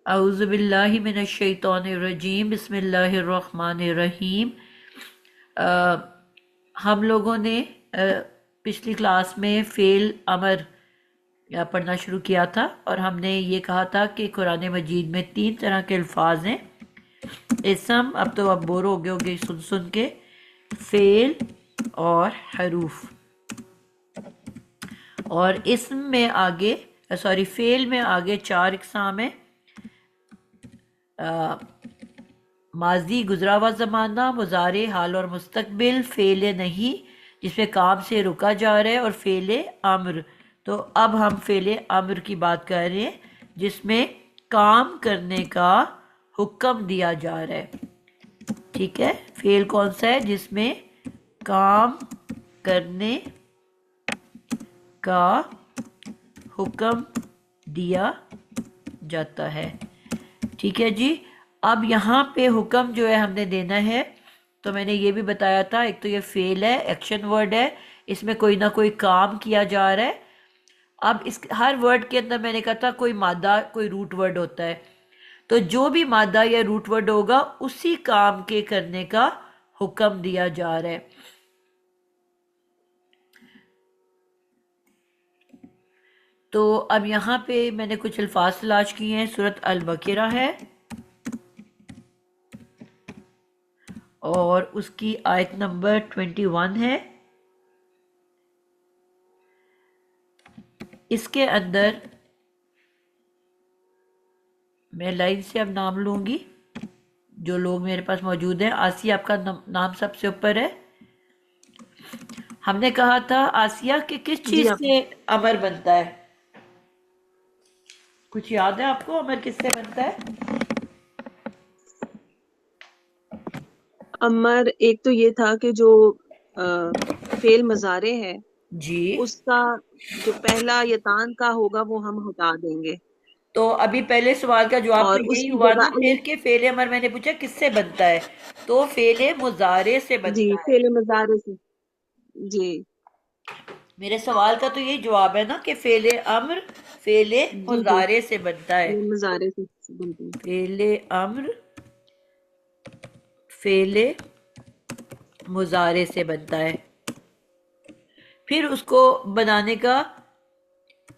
औज़ुबिल्लाहि मिनश्शैतानिर्रजीम बिस्मिल्लाहिर्रहमानिर्रहीम। हम लोगों ने पिछली क्लास में फ़ेल अमर पढ़ना शुरू किया था और हमने ये कहा था कि कुरान मजीद में तीन तरह के अल्फाज हैं। इसम, अब तो आप बोर हो गए होगे सुन सुन के, फ़ेल और हरूफ। और इसम में आगे फ़ेल में आगे चार इकसाम है। माजी, गुजरा हुआ ज़माना, मुजारे, हाल और मुस्तकबिल, फ़ेल नहीं जिसमें काम से रुका जा रहा है, और फ़ेल अम्र। तो अब हम फ़ेल अम्र की बात कर रहे हैं जिसमें काम करने का हुक्म दिया जा रहा है। ठीक है, फ़ेल कौन सा है? जिसमें काम करने का हुक्म दिया जाता है। ठीक है जी। अब यहाँ पे हुक्म जो है हमने देना है, तो मैंने ये भी बताया था, एक तो ये फेल है, एक्शन वर्ड है, इसमें कोई ना कोई काम किया जा रहा है। अब इस हर वर्ड के अंदर मैंने कहा था कोई मादा, कोई रूट वर्ड होता है, तो जो भी मादा या रूट वर्ड होगा उसी काम के करने का हुक्म दिया जा रहा है। तो अब यहाँ पे मैंने कुछ अल्फाज तलाश किए हैं। सूरत अल बकरा है और उसकी आयत नंबर 21 है। इसके अंदर मैं लाइन से अब नाम लूंगी, जो लोग मेरे पास मौजूद हैं। आसिया, आपका नाम सबसे ऊपर है। हमने कहा था आसिया कि किस जी चीज आप। से अमर बनता है? कुछ याद है आपको, अमर किससे बनता है? अमर, एक तो ये था कि जो फेल मजारे है जी। उसका जो पहला यतान का होगा वो हम हटा देंगे, तो अभी पहले सवाल का जवाब तो और यही उसकी हुआ जगह ना फिर, अलिफ। के फेले अमर मैंने पूछा किससे बनता है, तो फेले मुजारे से जी, बनता है। फेल मजारे से। जी मेरे सवाल का तो यही जवाब है ना कि फेले अम्र फेले जी जी, मुजारे से बनता है। फेल मजारे से बनते हैं। फेले अम्र फेले मुजारे से बनता है। फिर उसको बनाने का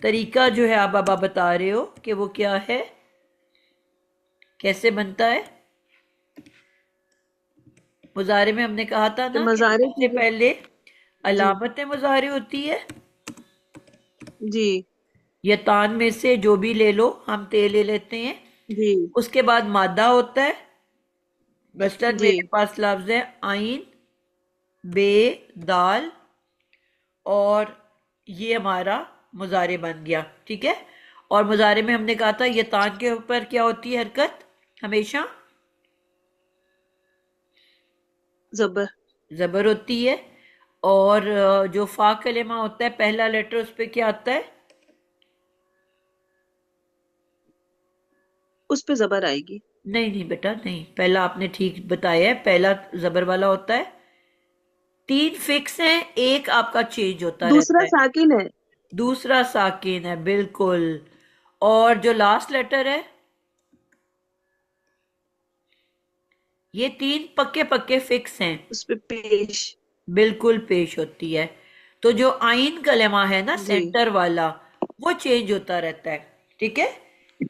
तरीका जो है आप बता रहे हो कि वो क्या है, कैसे बनता है। मुजारे में हमने कहा था कि ना कि मजारे की सबसे पहले जी अलामत मुजारे होती है। जी या तान में से जो भी ले लो, हम ते ले लेते हैं। जी उसके बाद मादा होता है। मसलन जी मेरे पास लफ्ज है आइन, बे, दाल, और ये हमारा मुजारे बन गया। ठीक है। और मुजारे में हमने कहा था ये तान के ऊपर क्या होती है हरकत हमेशा? जबर। जबर होती है। और जो फा कलेमा होता है पहला लेटर, उस पे क्या आता है? उस पे जबर आएगी। नहीं नहीं बेटा, नहीं, पहला आपने ठीक बताया है, पहला जबर वाला होता है। तीन फिक्स हैं, एक आपका चेंज होता रहता दूसरा है। साकिन है। दूसरा साकिन है, बिल्कुल। और जो लास्ट लेटर है, ये तीन पक्के पक्के फिक्स हैं। उस पे पेश। बिल्कुल पेश होती है। तो जो आइन कलेमा है ना जी सेंटर वाला, वो चेंज होता रहता है। ठीक है।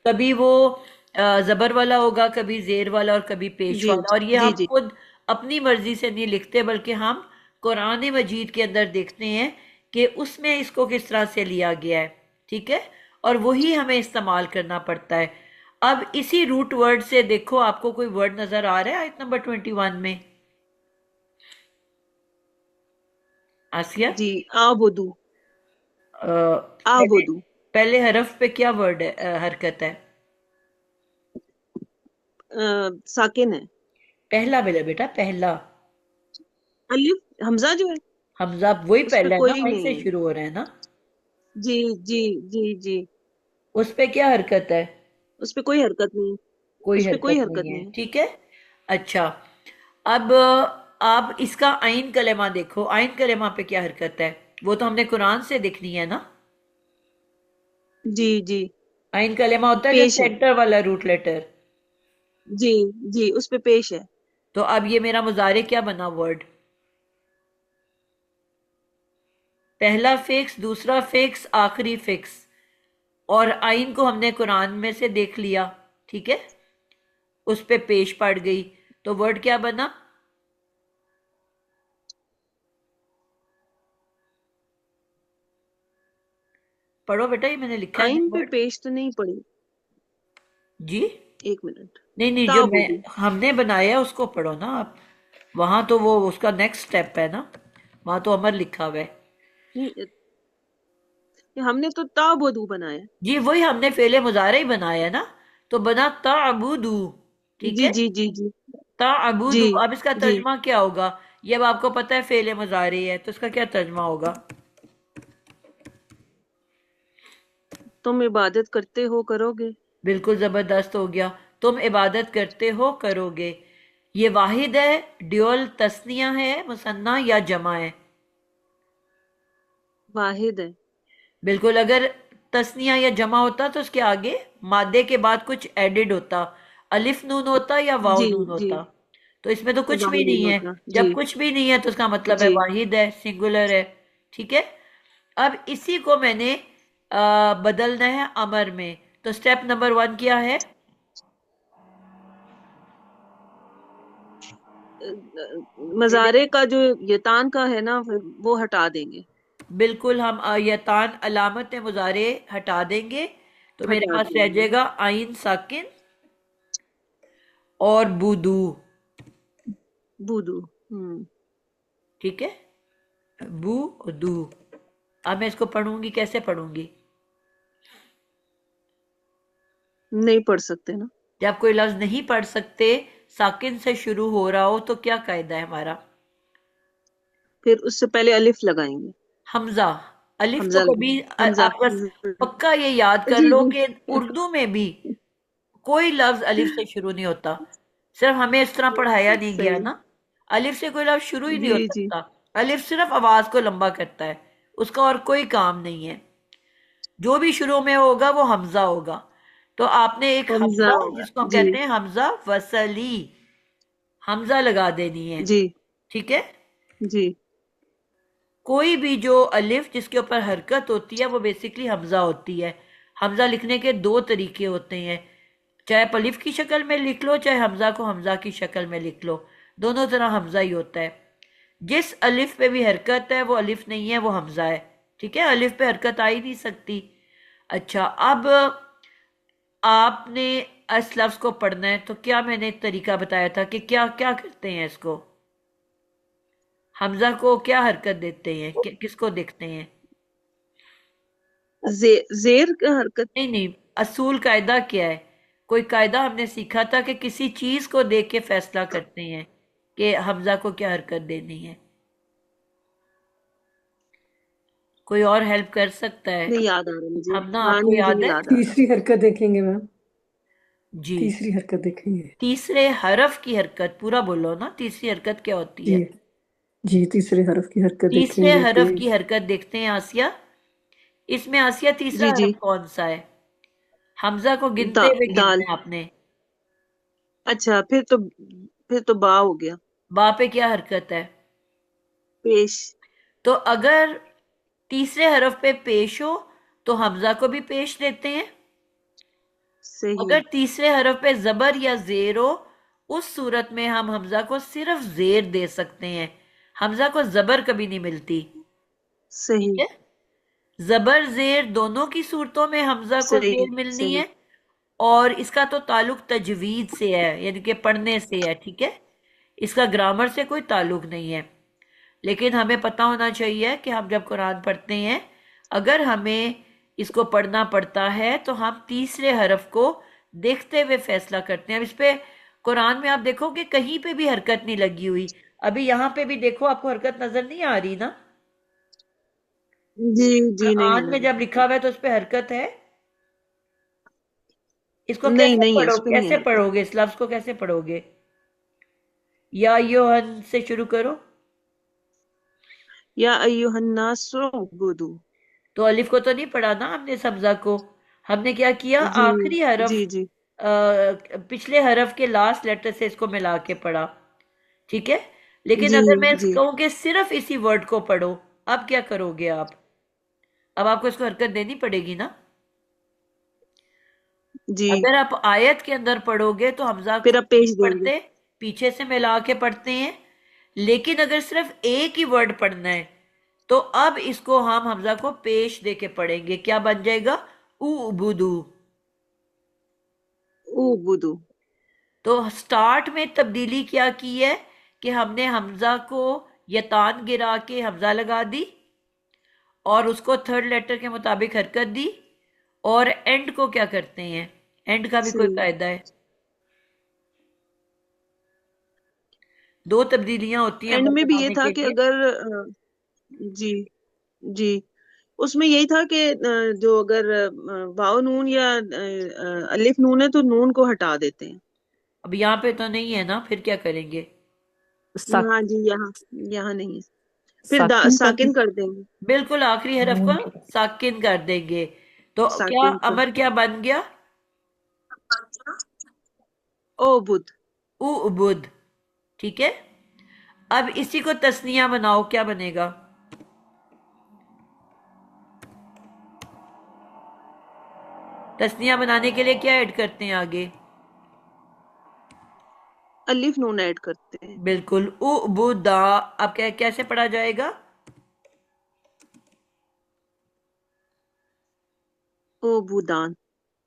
कभी वो जबर वाला होगा, कभी जेर वाला, और कभी पेश जी वाला। और ये जी हम जी। खुद अपनी मर्जी से नहीं लिखते, बल्कि हम कुरान मजीद के अंदर देखते हैं कि उसमें इसको किस तरह से लिया गया है। ठीक है। और वही हमें इस्तेमाल करना पड़ता है। अब इसी रूट वर्ड से देखो, आपको कोई वर्ड नजर आ रहा है आयत नंबर 21 में? आसिया, जी आबुदू। पहले आबुदू। पहले हरफ पे क्या वर्ड है, हरकत है? साकिन है। पहला बेटा, बेटा पहला। अलिफ हमजा जो है हमजा वही उस पे पहला है ना, कोई वहीं से नहीं है। शुरू हो रहे हैं ना। जी जी जी जी। उस पे क्या हरकत है? उस पे कोई हरकत नहीं है। कोई उस पे कोई हरकत हरकत नहीं है। नहीं है। ठीक है। अच्छा। अब आप इसका आइन कलेमा देखो, आइन कलेमा पे क्या हरकत है? वो तो हमने कुरान से देखनी है ना। जी जी आइन कलेमा होता है जो पेश है। सेंटर वाला रूट लेटर। जी जी, उस पे पेश है। तो अब ये मेरा मुजारे क्या बना वर्ड? पहला फिक्स, दूसरा फिक्स, आखिरी फिक्स। और आइन को हमने कुरान में से देख लिया, ठीक है, उस पे पेश पड़ गई। तो वर्ड क्या बना? पढ़ो बेटा, ये मैंने लिखा है आइन पे वर्ड। पेश तो नहीं पड़ी। जी। एक मिनट। नहीं नहीं, जो मैं ताबुदू। हमने बनाया उसको पढ़ो ना आप। वहां तो वो उसका नेक्स्ट स्टेप है ना, वहां तो अमर लिखा हुआ है। नहीं, हमने तो ताबुदू बनाया। जी वही हमने फेले मुजारे ही बनाया है ना, तो बना ताबुदू, ठीक जी है। जी जी जी जी ताबुदू, अब इसका जी। तर्जमा क्या होगा? ये अब आपको पता है फेले मुजारे है, तो इसका क्या तर्जमा होगा? तुम इबादत करते हो, करोगे। बिल्कुल जबरदस्त हो गया। तुम इबादत करते हो, करोगे। ये वाहिद है, ड्यूअल, तस्निया है, मुसन्ना या जमा है? वाहिद है। बिल्कुल। अगर तस्निया या जमा होता तो उसके आगे मादे के बाद कुछ एडिड होता, अलिफ नून होता या वाव जी नून जी। होता। तो इसमें तो कुछ भी वाहिद नहीं है। होता। जी जब कुछ भी नहीं है तो उसका मतलब है जी। वाहिद है, सिंगुलर है, ठीक है। अब इसी को मैंने बदलना है अमर में। तो स्टेप नंबर 1 क्या है? पहले मजारे का जो यतान का है ना, वो हटा देंगे। बिल्कुल हम यतान अलामत मुजारे हटा देंगे। तो मेरे हटा पास रह देंगे। जाएगा आइन साकिन और बुदू, बूदू। ठीक है, बू दू। अब मैं इसको पढ़ूंगी, कैसे पढ़ूंगी? नहीं पढ़ सकते ना। जब कोई लफ्ज नहीं पढ़ सकते, साकिन से शुरू हो रहा हो, तो क्या कायदा है हमारा? फिर उससे पहले अलिफ लगाएंगे। हमजा। अलिफ तो हमजा कभी हमजा। आप बस पक्का ये याद कर जी लो जी कि उर्दू में भी कोई लफ्ज अलिफ से शुरू नहीं होता। सिर्फ हमें इस तरह पढ़ाया नहीं गया सही। ना। अलिफ से कोई लफ्ज शुरू ही नहीं हो जी जी। सकता। अलिफ सिर्फ आवाज को लंबा करता है, उसका और कोई काम नहीं है। जो भी शुरू में होगा वो हमजा होगा। तो आपने एक हमजा हमजा, होगा। जिसको हम जी कहते हैं हमजा वसली, हमजा लगा देनी है, जी ठीक है। जी। कोई भी जो अलिफ जिसके ऊपर हरकत होती है वो बेसिकली हमजा होती है। हमजा लिखने के दो तरीके होते हैं, चाहे आप अलिफ की शक्ल में लिख लो, चाहे हमजा को हमजा की शक्ल में लिख लो, दोनों तरह हमजा ही होता है। जिस अलिफ पे भी हरकत है वो अलिफ नहीं है, वो हमजा है, ठीक है। अलिफ पे हरकत आ ही नहीं सकती। अच्छा, अब आपने इस लफ्ज को पढ़ना है, तो क्या मैंने एक तरीका बताया था कि क्या क्या करते हैं इसको? हमजा को क्या हरकत देते हैं, किसको देखते हैं? जेर का हरकत। नहीं नहीं, असूल कायदा क्या है? कोई कायदा हमने सीखा था कि किसी चीज को देख के फैसला करते हैं कि हमजा को क्या हरकत देनी है। कोई और हेल्प कर सकता है? नहीं याद आ रहा मुझे। हम ना, हाँ, आपको मुझे याद नहीं है? याद आ रहा। तीसरी हरकत देखेंगे मैम। जी, तीसरी हरकत देखेंगे। तीसरे हरफ की हरकत पूरा बोलो ना, तीसरी हरकत क्या होती जी है? जी, तीसरे हरफ की हरकत तीसरे देखेंगे कि हरफ की हरकत देखते हैं आसिया। इसमें आसिया तीसरा जी जी। हरफ कौन सा है? हमजा को गिनते दा, हुए गिनना दाल। है आपने। अच्छा, फिर तो बा हो गया। बा पे क्या हरकत है? पेश। तो अगर तीसरे हरफ पे पेश हो तो हमजा को भी पेश देते हैं। सही। अगर तीसरे हरफ पे जबर या जेर हो, उस सूरत में हम हमजा को सिर्फ जेर दे सकते हैं, हमजा को जबर कभी नहीं मिलती, ठीक सही है। जबर जेर दोनों की सूरतों में हमजा को सही जेर मिलनी सही। है। और इसका तो ताल्लुक तजवीद से है, यानी कि पढ़ने से है, ठीक है। इसका ग्रामर से कोई ताल्लुक नहीं है। लेकिन हमें पता होना चाहिए कि हम जब कुरान पढ़ते हैं, अगर हमें इसको पढ़ना पड़ता है तो हम तीसरे हरफ को देखते हुए फैसला करते हैं। अब इस पे कुरान में आप देखोगे कहीं पे भी हरकत नहीं लगी हुई। अभी यहाँ पे भी देखो, आपको हरकत नजर नहीं आ रही ना? जी जी। नहीं कुरान में नहीं जब लिखा हुआ है तो उस पे हरकत है। इसको नहीं नहीं है, उस पे नहीं है कैसे हरकत। पढ़ोगे, इस लफ्ज को कैसे पढ़ोगे? या योहन से शुरू करो। या अय्युहन्नासु बुदू। तो अलिफ को तो नहीं पढ़ा ना हमने, हमजा को। हमने क्या किया, जी आखिरी हरफ जी जी पिछले हरफ के लास्ट लेटर से इसको मिला के पढ़ा, ठीक है। लेकिन जी अगर मैं जी कहूँ कि सिर्फ इसी वर्ड को पढ़ो, अब क्या करोगे आप? अब आपको इसको हरकत देनी पड़ेगी ना। जी। अगर आप आयत के अंदर पढ़ोगे तो हमजा फिर को अब पेश नहीं देंगे। पढ़ते, पीछे से मिला के पढ़ते हैं। लेकिन अगर सिर्फ एक ही वर्ड पढ़ना है तो अब इसको हम हमजा को पेश दे के पढ़ेंगे। क्या बन जाएगा? उबुदू। ओ बुदू। तो स्टार्ट में तब्दीली क्या की है कि हमने हमजा को यतान गिरा के हमजा लगा दी और उसको थर्ड लेटर के मुताबिक हरकत दी। और एंड को क्या करते हैं? एंड का भी कोई सही। कायदा है। दो तब्दीलियां होती हैं एंड वर्ड में भी ये बनाने था के कि लिए। अगर जी जी, उसमें यही था कि जो अगर वाव नून या अलिफ नून है तो नून को हटा देते हैं। अब यहाँ पे तो नहीं है ना, फिर क्या करेंगे? साक हाँ जी, यहाँ यहाँ नहीं है। फिर साकिन का साकिन कर देंगे। बिल्कुल आखिरी हरफ को नून के बाद साकिन कर देंगे। तो क्या साकिन कर। अमर क्या बन गया? ओ बुध। उबुद, ठीक है। अब इसी को तस्निया बनाओ, क्या बनेगा? तस्निया बनाने के लिए क्या ऐड करते हैं आगे? अलिफ नून ऐड करते हैं। बिल्कुल, उबुदा। अब क्या कैसे पढ़ा जाएगा? ओ बुदान।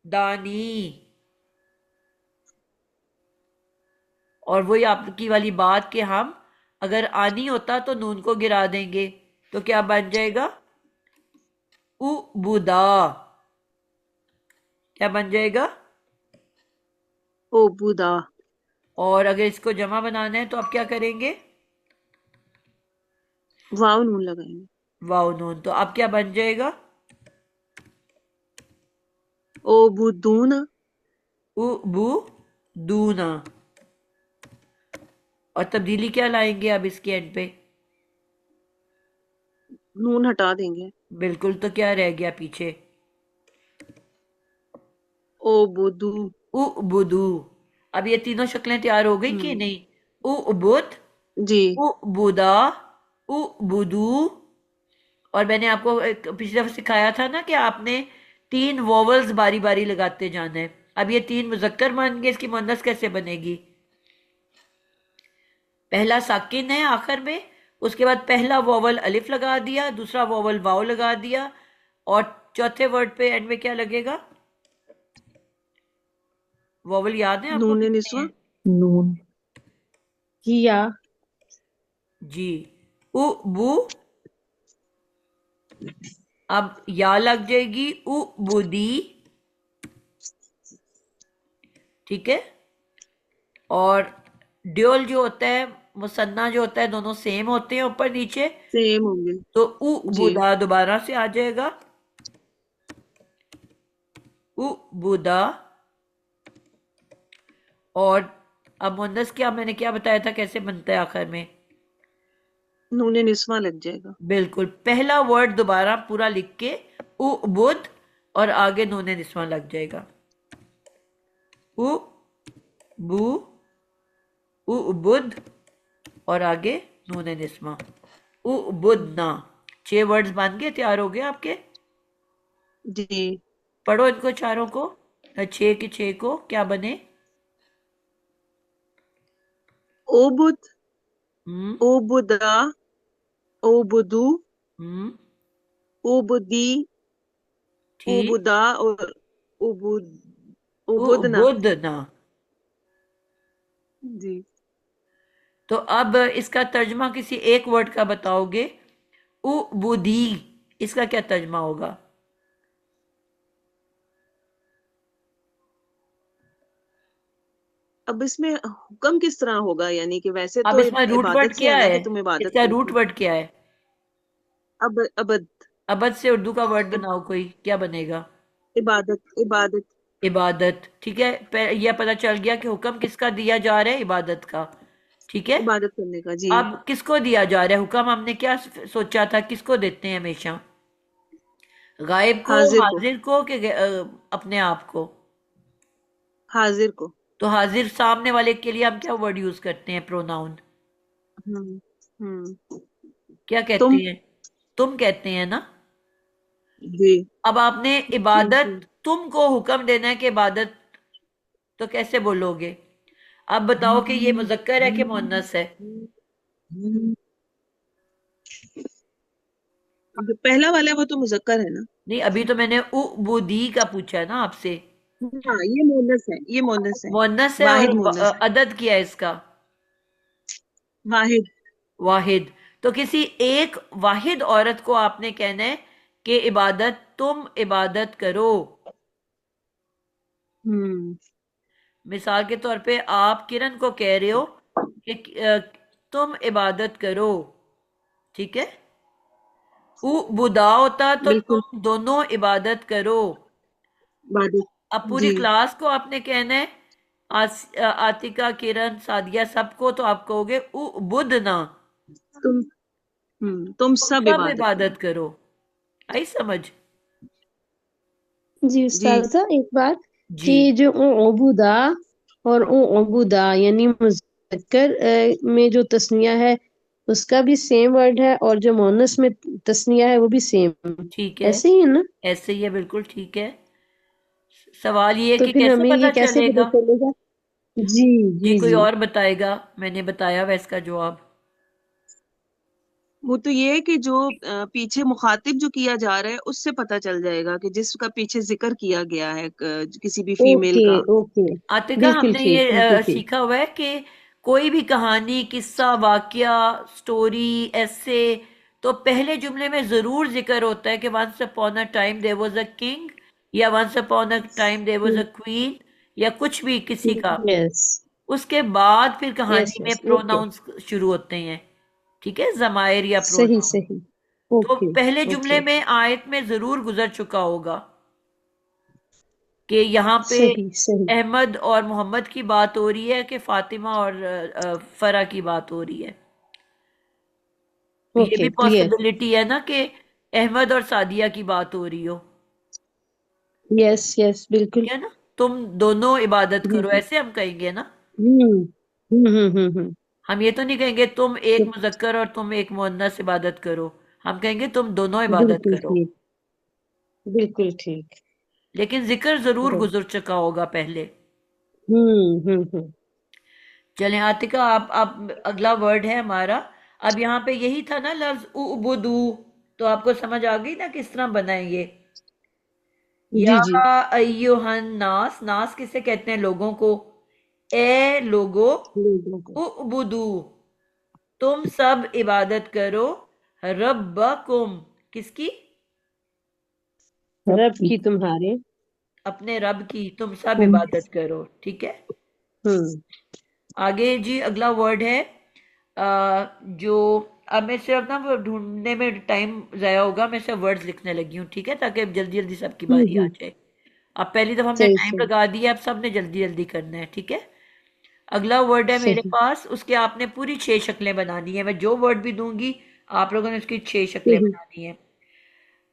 दानी। और वही आपकी वाली बात कि हम अगर आनी होता तो नून को गिरा देंगे, तो क्या बन जाएगा? उबुदा। क्या बन जाएगा? ओ बुदा। और अगर इसको जमा बनाना है तो आप क्या करेंगे? वाव नून लगाएंगे। वाओ नून। तो अब क्या बन जाएगा? ओ बुदून। उबू दूना। और तब्दीली क्या लाएंगे अब इसके एंड पे? नून हटा देंगे। बिल्कुल। तो क्या रह गया पीछे? ओ बुदू। उबुदू। अब ये तीनों शक्लें तैयार हो गई कि हम्म। नहीं? उबुद, जी उबुदा, उबुदू। और मैंने आपको पिछली दफा सिखाया था ना कि आपने तीन वॉवल्स बारी बारी लगाते जाना है। अब ये तीन मुजक्कर बन गए, इसकी मुअन्नस कैसे बनेगी? पहला साकिन है आखिर में, उसके बाद पहला वॉवल अलिफ लगा दिया, दूसरा वॉवल वाव लगा दिया, और चौथे वर्ड पे एंड में क्या लगेगा? वॉवल याद है आपको नून कितने निस्वा। हैं? नून किया। जी। उ बू। अब या लग जाएगी, उ बुदी, ठीक है। और ड्योल जो होता है, मुसन्ना जो होता है, दोनों सेम होते हैं ऊपर नीचे। सेम होंगे। तो उ जी। बुदा दोबारा से आ जाएगा, उ बुदा। और अब मुअन्नस क्या, मैंने क्या बताया था कैसे बनता है आखिर में? नून निस्वा लग जाएगा। बिल्कुल, पहला वर्ड दोबारा पूरा लिख के उ बुद, और आगे नूने निस्वां लग जाएगा। उ बू, उ बुद, और आगे नूने निस्वां, उ बुदना। 6 वर्ड्स बन गए, तैयार हो गए आपके। जी। पढ़ो इनको चारों को, 6 के 6 को, क्या बने? ओ बुद। हम्म। ओ बुदा। ओ बुदू। हम्म। ओ बुदी। ओ ठीक। बुदा और ओ बुद। ओ उ बुदना। बुदना। जी। तो अब इसका तर्जमा किसी एक वर्ड का बताओगे। उ बुदी, इसका क्या तर्जमा होगा? अब इसमें हुक्म किस तरह होगा, यानी कि वैसे अब तो इसमें रूट वर्ड इबादत से क्या है ना है? कि तुम इबादत इसका रूट करती। वर्ड क्या है? अब अबद। अबद से उर्दू का वर्ड इब, बनाओ कोई, क्या बनेगा? इबादत इबादत। इबादत, ठीक है। यह पता चल गया कि हुक्म किसका दिया जा रहा है, इबादत का, ठीक है। इबादत करने का जी। अब किसको दिया जा रहा है हुक्म? हमने क्या सोचा था, किसको देते हैं हमेशा? गायब को, हाजिर को, हाजिर को कि अपने आप को? हाजिर को। तो हाजिर सामने वाले के लिए हम क्या वर्ड यूज करते हैं, प्रोनाउन? हम्म हम्म क्या कहते तुम। हैं? तुम कहते हैं ना। जी अब आपने जी इबादत, जी। तुमको हुक्म देना है कि इबादत, तो कैसे बोलोगे? अब बताओ कि ये मुजक्कर है कि मुअन्नस है? जो पहला वाला है वो तो मुजक्कर है ना। नहीं, अभी तो मैंने उबूदी का पूछा है ना आपसे। हाँ ये मोनस है, ये मोनस है। मुअन्नस है और वाहिद मोनस है। अदद क्या है इसका? वाहिद। वाहिद। तो किसी एक वाहिद औरत को आपने कहना है कि इबादत, तुम इबादत करो। हम्म मिसाल के तौर पे आप किरण को कह रहे हो कि तुम इबादत करो, ठीक है? उ बुदा होता तो बिल्कुल। तुम दोनों इबादत करो। वाहिद। अब पूरी जी। क्लास को आपने कहना है, आतिका, किरण, सादिया, सबको, तो आप कहोगे उ बुदना, तुम तुम तुम सब सब इबादत इबादत करो। करो। आई समझ? जी जी उस्ताजा, एक बात जी। कि जो ओबुदा और ओबुदा यानी मुज़क्कर में जो तस्निया है उसका भी सेम वर्ड है, और जो मोनस में तस्निया है वो भी सेम, ठीक है, ऐसे ही है ना? ऐसे ही है, बिल्कुल ठीक है। सवाल ये है तो कि फिर कैसे हमें ये पता कैसे पता चलेगा? चलेगा? जी जी, जी कोई जी। और बताएगा? मैंने बताया वह इसका जवाब। वो तो ये है कि जो पीछे मुखातिब जो किया जा रहा है उससे पता चल जाएगा कि जिसका पीछे जिक्र किया गया है किसी भी फीमेल ओके का। ओके। आतिका, बिल्कुल हमने ठीक, ये बिल्कुल ठीक। सीखा हुआ है कि कोई भी कहानी, किस्सा, वाकया, स्टोरी, ऐसे, तो पहले जुमले में जरूर जिक्र होता है कि once upon a time there was a king, या once upon a time there was a queen, या कुछ भी किसी का। यस उसके बाद फिर यस कहानी में यस। ओके। प्रोनाउंस शुरू होते हैं, ठीक है, जमायर या सही प्रोनाउन। सही। तो ओके पहले जुमले ओके। में आयत में जरूर गुजर चुका होगा कि यहाँ पे सही सही। अहमद और मोहम्मद की बात हो रही है कि फातिमा और फरा की बात हो रही है। ये भी ओके क्लियर। पॉसिबिलिटी है ना कि अहमद और सादिया की बात हो रही हो, यस यस बिल्कुल। ठीक है ना? तुम दोनों इबादत करो, हम्म ऐसे हम कहेंगे ना। हम्म हम्म। हम ये तो नहीं कहेंगे तुम एक तो मुजक्कर और तुम एक मुअन्नस इबादत करो। हम कहेंगे तुम दोनों इबादत बिल्कुल करो। ठीक। बिल्कुल ठीक। लेकिन जिक्र जरूर राइट। गुजर चुका होगा पहले। हम्म। चलें आतिका, आप अगला वर्ड है हमारा। अब यहाँ पे यही था ना लफ्ज उबुदू, तो आपको समझ आ गई ना किस तरह बना है ये? या जी जी। अय्युहन नास, नास किसे कहते हैं? लोगों को। ए लोगो, लोगों को। उबुदू, तुम सब इबादत करो, रब्बकुम, किसकी? रब की, तुम्हारे। अपने रब की तुम सब हम। इबादत करो, ठीक है। हम्म। आगे जी अगला वर्ड है जो, अब मैं सिर्फ ना वो ढूंढने में टाइम जाया होगा, मैं सिर्फ वर्ड्स लिखने लगी हूँ, ठीक है, ताकि जल्दी जल्दी सबकी बारी आ हम्म। जाए। अब पहली दफा हमने सही टाइम सही। लगा दिया, अब सबने जल्दी जल्दी करना है, ठीक है। अगला वर्ड है मेरे सही पास, उसके आपने पूरी 6 शक्लें बनानी है। मैं जो वर्ड भी दूंगी आप लोगों ने उसकी 6 शक्लें सही बनानी है।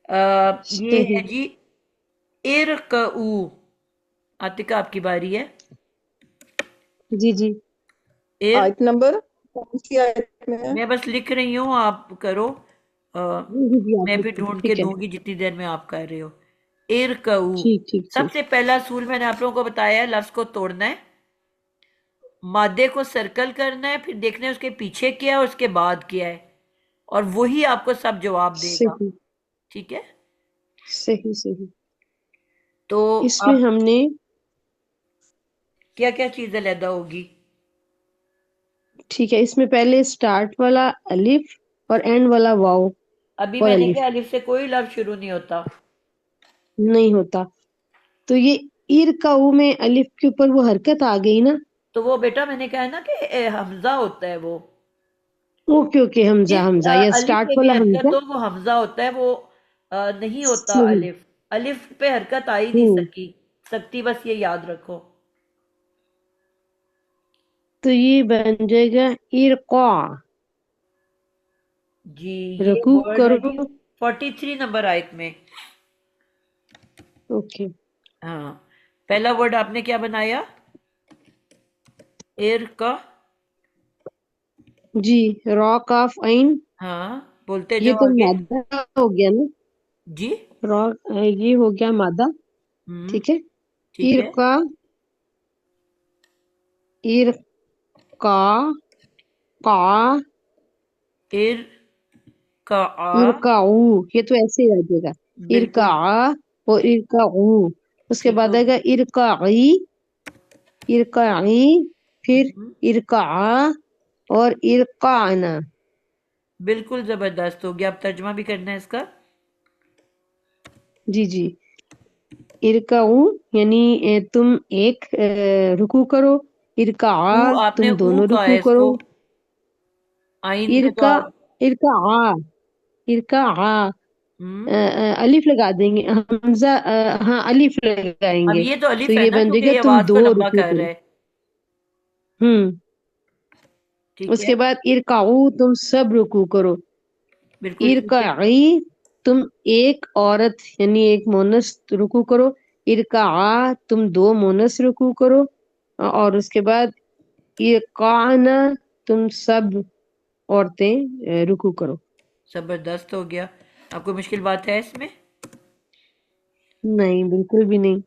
ये सही। है जी इरकऊ। आतिका आपकी बारी है। जी जी। इर, आयत नंबर कौन सी आयत में है? मैं बस लिख रही हूँ, आप करो। अ, जी जी आप मैं फिर लिख लो, ढूंढ के ठीक है। दूंगी जितनी देर में आप कर रहे हो। इरकऊ। ठीक ठीक ठीक। सबसे पहला असूल मैंने आप लोगों को बताया है, लफ्ज को तोड़ना है, मादे को सर्कल करना है, फिर देखना है उसके पीछे क्या है और उसके बाद क्या है, और वही आपको सब जवाब देगा, सही ठीक है। सही सही। तो इसमें आप हमने, क्या क्या चीजें अलहदा होगी? ठीक है, इसमें पहले स्टार्ट वाला अलिफ और एंड वाला वाव अभी और मैंने अलिफ क्या, अलिफ से कोई लफ्ज शुरू नहीं होता। नहीं होता। तो ये इर का ऊ में अलिफ के ऊपर वो हरकत आ गई ना। तो वो बेटा मैंने कहा है ना कि हमजा होता है वो। ओके ओके, हमजा जिस हमजा या अलिफ स्टार्ट पे भी वाला हरकत हमजा। हो वो हमजा होता है, वो नहीं होता सही। अलिफ। अलिफ पे हरकत आ ही नहीं हम्म। सकती, बस ये याद रखो। तो ये बन जाएगा इरक़ा। जी, ये रकू वर्ड है जी करो। 43 नंबर आयत में। ओके हाँ, पहला वर्ड आपने क्या बनाया? एर का। जी, रॉ काफ आइन, हाँ, बोलते ये जाओ तो आगे। मादा हो गया ना। जी। रॉ, ये हो गया मादा। ठीक है। ठीक है। इरका, इरका, का, एर का आ। इरकाऊ, ये तो ऐसे ही रह जाएगा। इरका बिल्कुल और इरकाऊ, उसके ठीक बाद हो गया। आएगा इरकाई, इरकाई, फिर हम्म, इरका और इरकाना। बिल्कुल जबरदस्त हो गया। अब तर्जमा भी करना है इसका। जी जी। इरकाऊ यानी तुम एक रुकू करो। इरका, ऊ, आपने तुम ऊ दोनों कहा रुकू है करो। इसको। आइन पे तो इरका, आप। इरका, इरका, हम्म। अलिफ लगा देंगे, हमजा, हाँ अलिफ अब लगाएंगे। ये तो तो अलिफ है ये ना, बन क्योंकि जाएगा ये तुम आवाज को दो लंबा रुकू कर रहा करो। है। हम्म। ठीक है। उसके बाद इरकाऊ, तुम सब रुकू करो। बिल्कुल ठीक है। इरकाई, तुम एक औरत यानी एक मोनस रुकू करो। इरका, तुम दो मोनस रुकू करो। और उसके बाद इरकाना, तुम सब औरतें रुकू करो। जबरदस्त हो गया। आपको मुश्किल बात है इसमें? नहीं, बिल्कुल भी नहीं।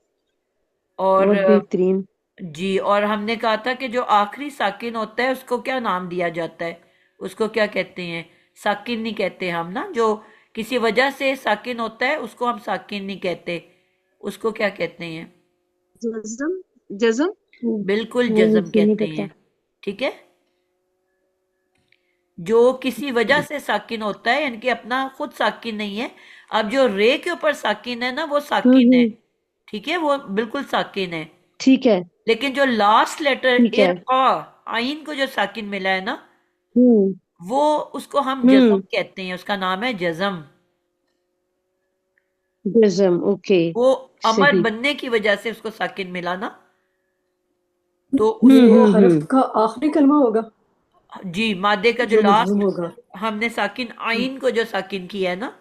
और बहुत बेहतरीन। जी, और हमने कहा था कि जो आखिरी साकिन होता है उसको क्या नाम दिया जाता है? उसको क्या कहते हैं? साकिन नहीं कहते हम ना, जो किसी वजह से साकिन होता है उसको हम साकिन नहीं कहते। उसको क्या कहते हैं? जज़म, जज़म। बिल्कुल वो जज़म मुझे नहीं कहते पता। हैं। ठीक है। जो किसी वजह से साकिन होता है, यानी कि अपना खुद साकिन नहीं है। अब जो रे के ऊपर साकिन है ना, वो साकिन है। हम्म। ठीक है, वो बिल्कुल साकिन है। ठीक है। लेकिन जो लास्ट लेटर ठीक है। इरका, आइन को जो साकिन मिला है ना, हम्म। वो, उसको हम जज़म हम्म। कहते हैं। उसका नाम है जज़म। जज़म, ओके। वो अमर सही। बनने की वजह से उसको साकिन मिला ना, तो ये उसको। हरफ का आखिरी कलमा होगा जी, मादे का जो जो मजमूम लास्ट होगा। हमने साकिन आइन को जो साकिन किया है ना,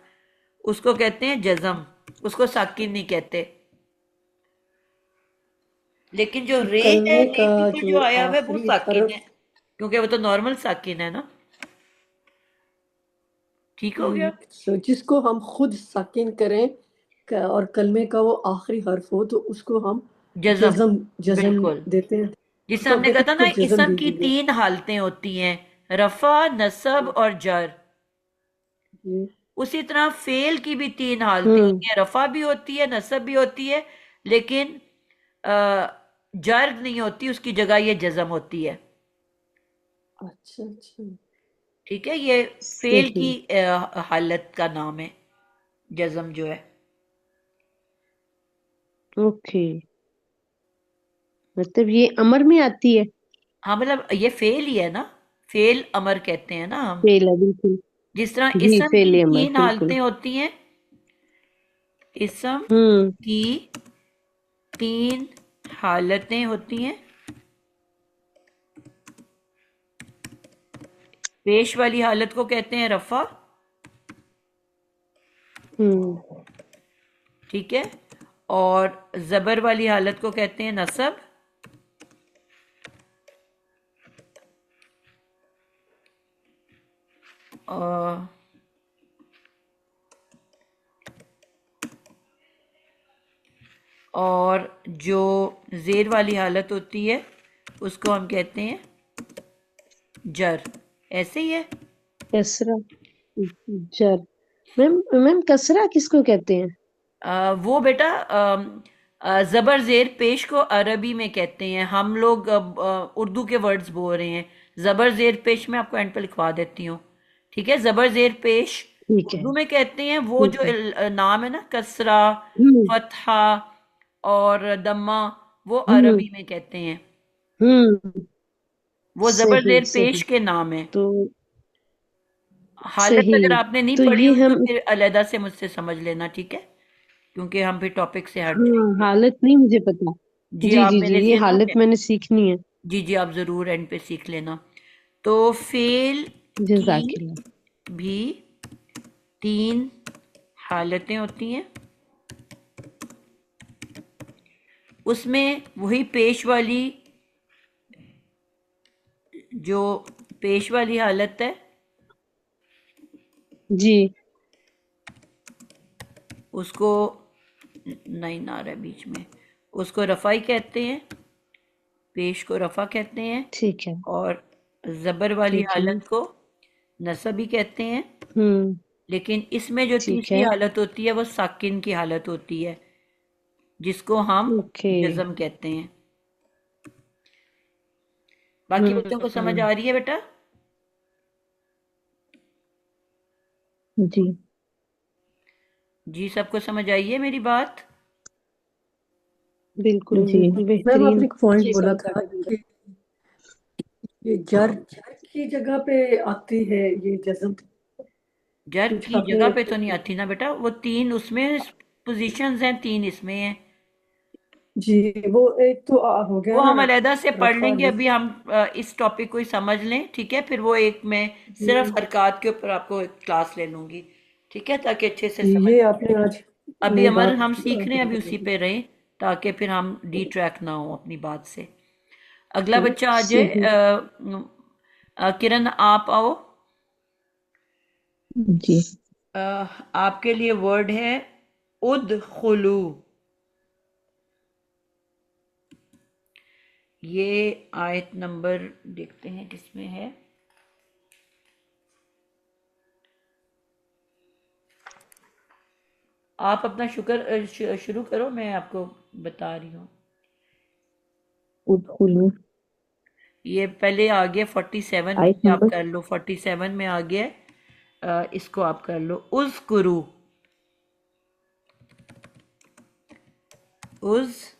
उसको कहते हैं जज़म। उसको साकिन नहीं कहते। लेकिन जो रे है, कलमे रे का के ऊपर जो जो आया हुआ है वो आखिरी साकिन है, हरफ, क्योंकि वो तो नॉर्मल साकिन है ना। ठीक हो गया। जिसको हम खुद साकिन करें, और कलमे का वो आखिरी हर्फ हो, तो उसको हम जज़म। जज़म जज़म बिल्कुल। देते हैं। जिससे तो हमने कहा कहते था हैं ना, इसको जज़म इसम की दीजिए। 3 हालतें होती हैं, रफा, नसब और जर। जी। उसी तरह फेल की भी 3 हालतें हम्म। होती हैं, रफा भी होती है, नसब भी होती है, लेकिन अ, जर नहीं होती, उसकी जगह ये जज़म होती है। अच्छा अच्छा। ठीक है, ये फेल सही। की हालत का नाम है, जज़म जो है। ओके, मतलब ये अमर में आती है। हाँ, मतलब ये फेल ही है ना। फेल अमर कहते हैं ना हम। फेल है, बिल्कुल। जिस तरह जी, इसम की फेल अमर, 3 बिल्कुल। हालतें होती हैं, इसम हम्म। की 3 हालतें होती हैं। पेश वाली हालत को कहते हैं रफा। हम्म। ठीक है। और जबर वाली हालत को कहते हैं नसब। और और जो जेर वाली हालत होती है उसको हम कहते हैं जर। ऐसे ही है। कसरा, जर। मैम, मैम कसरा किसको कहते हैं? वो बेटा, जबर जेर पेश को अरबी में कहते हैं। हम लोग उर्दू के वर्ड्स बोल रहे हैं। जबर जेर पेश मैं आपको एंड पे लिखवा देती हूँ। ठीक है, जबर जेर पेश ठीक है। उर्दू में कहते हैं। वो ठीक जो है। नाम है ना, कसरा, हम्म। फतहा और दम्मा, वो हम्म। अरबी में कहते हैं। हम्म। वो जबर सही जेर पेश सही। के नाम है। तो हालत सही। अगर आपने नहीं तो पढ़ी ये हुई तो हम, फिर अलहदा से मुझसे समझ लेना, ठीक है, क्योंकि हम फिर टॉपिक से हट हाँ, जाएंगे। हालत नहीं मुझे पता। जी, जी आप जी जी, मेरे ये से ना। हालत मैंने सीखनी है। जी जी, आप ज़रूर एंड पे सीख लेना। तो फेल की जजाकिल्ला। भी 3 हालतें होती हैं। उसमें वही पेश वाली हालत है, जी उसको नहीं ना रहा है बीच में, उसको रफ़ाई कहते हैं, पेश को रफ़ा कहते हैं, ठीक है। और ज़बर वाली ठीक है। हालत को नसब भी कहते हैं। हम्म। लेकिन इसमें जो ठीक तीसरी है। हालत होती है वो साकिन की हालत होती है, जिसको हम ओके। जज़म कहते हैं। बाकी बच्चों को समझ हम्म। आ रही है बेटा? जी जी, सबको समझ आई है मेरी बात? बिल्कुल जी बिल्कुल मैम बेहतरीन, आपने एक पॉइंट अच्छी बोला समझा था दी। कि ये जर जर की जगह पे आती है ये जज्म, जर कुछ की आपने जगह पे तो नहीं आती ना बेटा, वो तीन उसमें पोजीशंस हैं, तीन इसमें हैं। जी वो एक तो हो गया वो ना हम अलहदा से पढ़ रफा लेंगे, अभी हम इस टॉपिक को ही समझ लें, ठीक है? फिर वो एक मैं सिर्फ जी हरकत के ऊपर आपको एक क्लास ले लूंगी, ठीक है, ताकि अच्छे से जी समझ ये में आपने आए। आज अभी नई अमर बात हम सीख रहे हैं, अभी उसी बताई। पे रहें, ताकि फिर हम डी ट्रैक ना हो अपनी बात से। अगला तो बच्चा आ जाए। सही। किरण आप आओ। जी अ, आपके लिए वर्ड है उदखुलू। ये आयत नंबर देखते हैं किसमें है। आप अपना शुरू करो, मैं आपको बता रही हूँ। उदखुलू ये पहले आ गया 47 में, आयत आप नंबर। कर लो, 47 में आ गया है। इसको आप कर लो, उज़कुरू। उज़कुरू,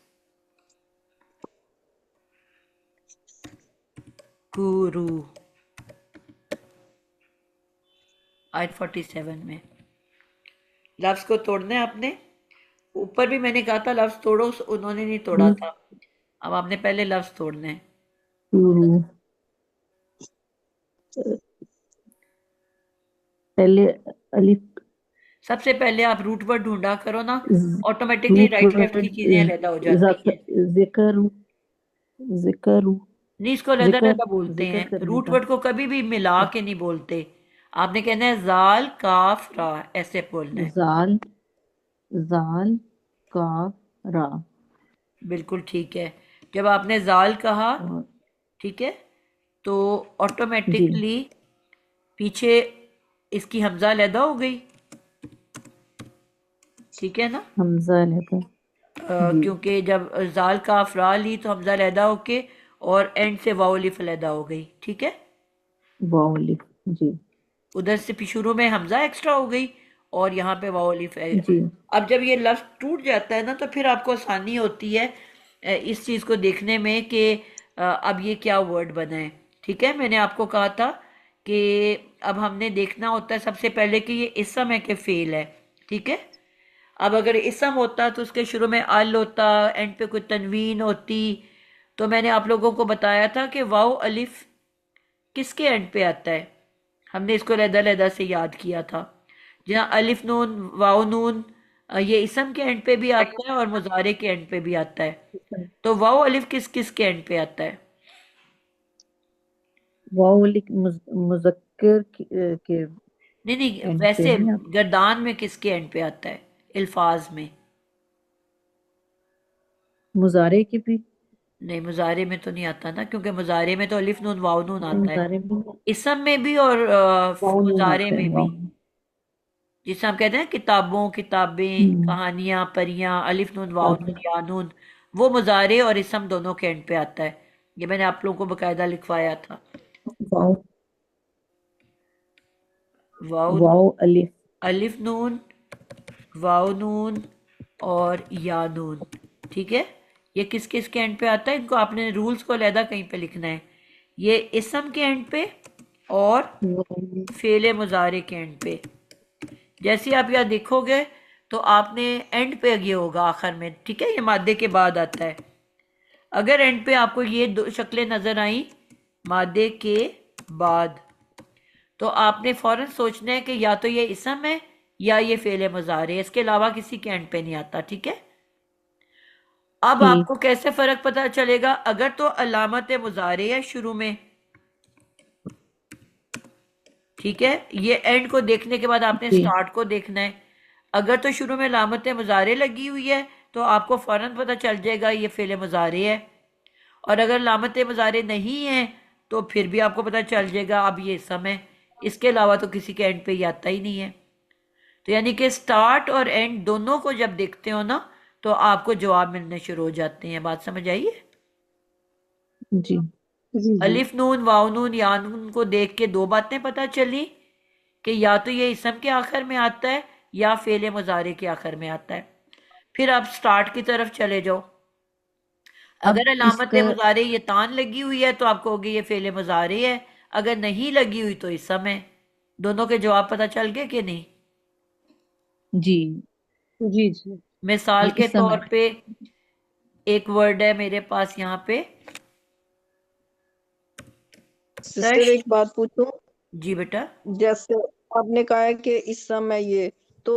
आयत 47 में। लफ्ज़ को तोड़ना है आपने। ऊपर भी मैंने कहा था लफ्ज़ तोड़ो, उन्होंने नहीं तोड़ा था। अब आपने पहले लफ्ज़ तोड़ने हैं। उदखुलू पहले अलिफ सबसे पहले आप रूट वर्ड ढूंढा करो ना, ऑटोमेटिकली रूट राइट लेफ्ट की वर्ड चीजें अलहदा हो जाती हैं। जिक्र जिक्र नहीं, इसको अलहदा जिक्र अलहदा बोलते जिक्र हैं, करने रूट का। वर्ड को कभी भी मिला के नहीं बोलते। आपने कहना है जाल काफ रा, ऐसे बोलना है। जाल जाल का रा। बिल्कुल ठीक है। जब आपने जाल कहा, और ठीक है, तो जी ऑटोमेटिकली पीछे इसकी हमजा अलहदा हो गई, ठीक है ना? हमजा लेकर। जी क्योंकि जब जाल काफ रा ली तो हमजा अलहदा होके और एंड से वाव अलिफ अलहदा हो गई, ठीक है? वाव अलिफ। जी उधर से भी शुरू में हमजा एक्स्ट्रा हो गई और यहाँ पे वाव अलिफ है। जी अब जब ये लफ्ज टूट जाता है ना, तो फिर आपको आसानी होती है इस चीज़ को देखने में कि अब ये क्या वर्ड बना है, ठीक है? मैंने आपको कहा था कि अब हमने देखना होता है सबसे पहले कि ये इसम है कि फेल है, ठीक है? अब अगर इसम होता तो उसके शुरू में अल होता, एंड पे कोई तनवीन होती, तो मैंने आप लोगों को बताया था कि वाव अलिफ किसके एंड पे आता है। हमने इसको लहदा लहदा से याद किया था। जहाँ अलिफ नून वाव नून, ये इसम के एंड पे भी आता है और मुजारे के एंड पे भी आता है। तो वाव अलिफ किस किस के एंड पे आता है? वाव अलिफ मुजक्कर के नहीं नहीं, एंड पे वैसे नहीं गर्दान में किसके एंड पे आता है, अल्फाज में? मुजारे की भी। नहीं, मुजारे में तो नहीं आता ना, क्योंकि मुजारे में तो अलिफ नून वाव नून आता है। मुजारे में इसम में भी और वाव नून मुजारे आता है। में भी। वाव। जिसे हम कहते हैं किताबों, किताबें, हम्म। कहानियां, परियां, अलिफ नून वाव अब नून या नून, वो मुजारे और इसम दोनों के एंड पे आता है। ये मैंने आप लोगों को बकायदा लिखवाया था। वाव वाव नून, वाव अलिफ। अलिफ नून, वाव नून और या नून, ठीक है? ये किस किस के एंड पे आता है? इनको आपने रूल्स को अलहदा कहीं पे लिखना है। ये इसम के एंड पे और फेले मुजारे के एंड पे। जैसे आप यहाँ देखोगे तो आपने एंड पे ये होगा आखिर में, ठीक है? ये मादे के बाद आता है। अगर एंड पे आपको ये दो शक्लें नजर आई मादे के बाद, तो आपने फौरन सोचना है कि या तो ये इसम है या ये फेले मुजारे है, इसके अलावा किसी के एंड पे नहीं आता, ठीक है? अब जी आपको कैसे फर्क पता चलेगा? अगर तो अलामत मुजारे है शुरू में, ठीक है, ये एंड को देखने के बाद आपने जी स्टार्ट को देखना है। अगर तो शुरू में अलामत मुजारे लगी हुई है तो आपको फौरन पता चल जाएगा ये फेले मुजारे है। और अगर अलामत मुजारे नहीं है तो फिर भी आपको पता चल जाएगा अब ये समय, इसके अलावा तो किसी के एंड पे ही आता ही नहीं है। तो यानी कि स्टार्ट और एंड दोनों को जब देखते हो ना तो आपको जवाब मिलने शुरू हो जाते हैं। बात समझ आई है? जी जी जी अलिफ नून वाव नून या नून को देख के दो बातें पता चली कि या तो ये इसम के आखिर में आता है या फेले मुजारे के आखिर में आता है। फिर आप स्टार्ट की तरफ चले जाओ। अब अगर अलामत इसका मुजारे ये तान लगी हुई है तो आप कहोगे ये फेले मुजारे है, अगर नहीं लगी हुई तो इसम है। दोनों के जवाब पता चल गए कि नहीं? जी, जी जी मिसाल ये के इस समय तौर पे एक वर्ड है मेरे पास यहाँ पे, सिस्टर तश। एक बात पूछूं। जी बेटा। जैसे आपने कहा है कि इस समय ये तो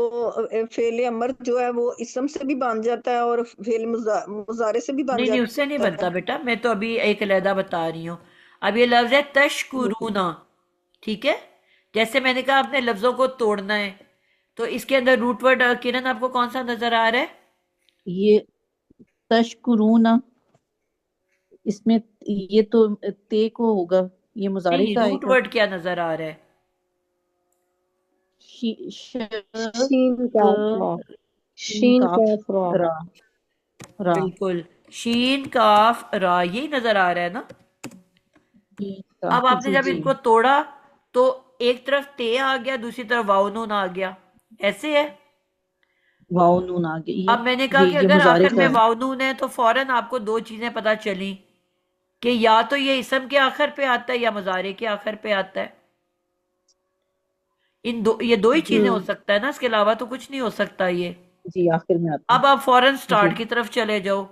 फेले अमर जो है वो इसम से भी बन जाता है और मुजारे से भी बन नहीं नहीं, उससे नहीं जाता बनता है। बेटा, मैं तो अभी एक अलहदा बता रही हूँ। अब ये लफ्ज है तशकुरूना, ठीक है। जैसे मैंने कहा अपने लफ्जों को तोड़ना है, तो इसके अंदर रूट वर्ड किरण आपको कौन सा नजर आ रहा है? ये तशकुरूना, इसमें ये तो ते को होगा, ये मुजारे नहीं, का रूट आएगा। वर्ड क्या नजर आ रहा है? शक शीन काफ रा शीन काफ काफ रा रा रा बिल्कुल, शीन काफ रा, यही नजर आ रहा है ना। शीन अब काफ आपने जी जब जी इनको तोड़ा तो एक तरफ ते आ गया, दूसरी तरफ वाव नून आ गया, ऐसे है। वाओ नून आ गई। अब मैंने कहा कि ये अगर मुजारे आखिर का में है। वाव नून है तो फौरन आपको दो चीजें पता चली कि या तो ये इसम के आखिर पे आता है या मुजारे के आखिर पे आता है। इन दो, ये दो ही चीजें हो सकता है ना, इसके अलावा तो कुछ नहीं हो सकता ये। जी आखिर में आता है। अब आप फौरन जी स्टार्ट की तरफ चले जाओ।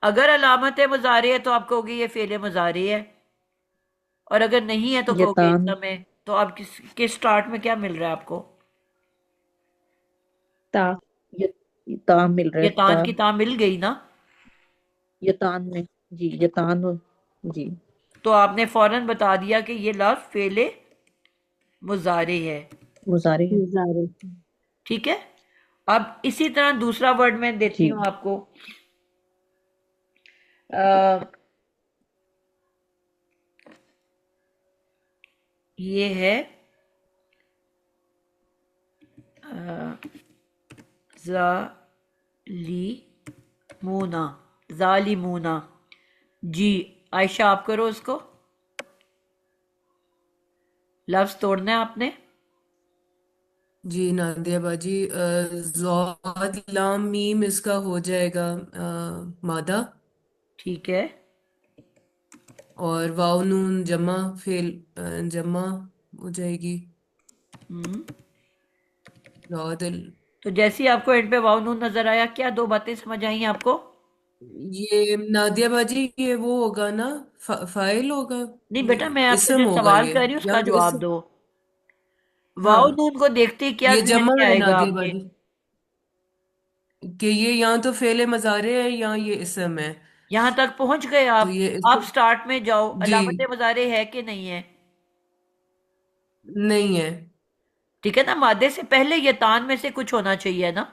अगर अलामत मुजारे है तो आप कहोगे ये फेले मुजारे है, और अगर नहीं है तो कहोगे यतान इसम है। तो आप किस स्टार्ट में क्या मिल रहा है आपको? ता, ये ता मिल रहा ये है। तान ता की ता मिल गई ना। यतान में, जी यतान जी तो आपने फौरन बता दिया कि ये लफ्ज फेले मुजारे है, मुजारे है। गुजारे ठीक है। अब इसी तरह दूसरा वर्ड मैं देती जी हूं आपको। अ, ये है जालिमूना, जालिमूना। जी आयशा, आप करो उसको। लफ्ज तोड़ना है आपने। जी नादिया बाजी, ज़ाद लाम मीम इसका हो जाएगा मादा। ठीक है। और वाव नून जमा फेल जमा हो जाएगी। हम्म। रादल, तो जैसे ही आपको एंड पे वाव नून नजर आया, क्या दो बातें समझ आई आपको? ये नादिया बाजी ये वो होगा ना, फाइल होगा। नहीं ये बेटा, मैं आपसे इसम जो होगा सवाल ये, कर रही हूँ या उसका तो इस, जवाब दो। वाव हाँ नून को देखते ही क्या ये जहन जमा में है आएगा नादिया आपके? बाजी, कि ये या तो फेले मजारे है या ये इसम है। यहां तक पहुंच गए तो आप? ये आप स्टार्ट में जाओ, जी अलामत मुजारे है कि नहीं है? नहीं है। ठीक है ना, मादे से पहले ये तान में से कुछ होना चाहिए ना,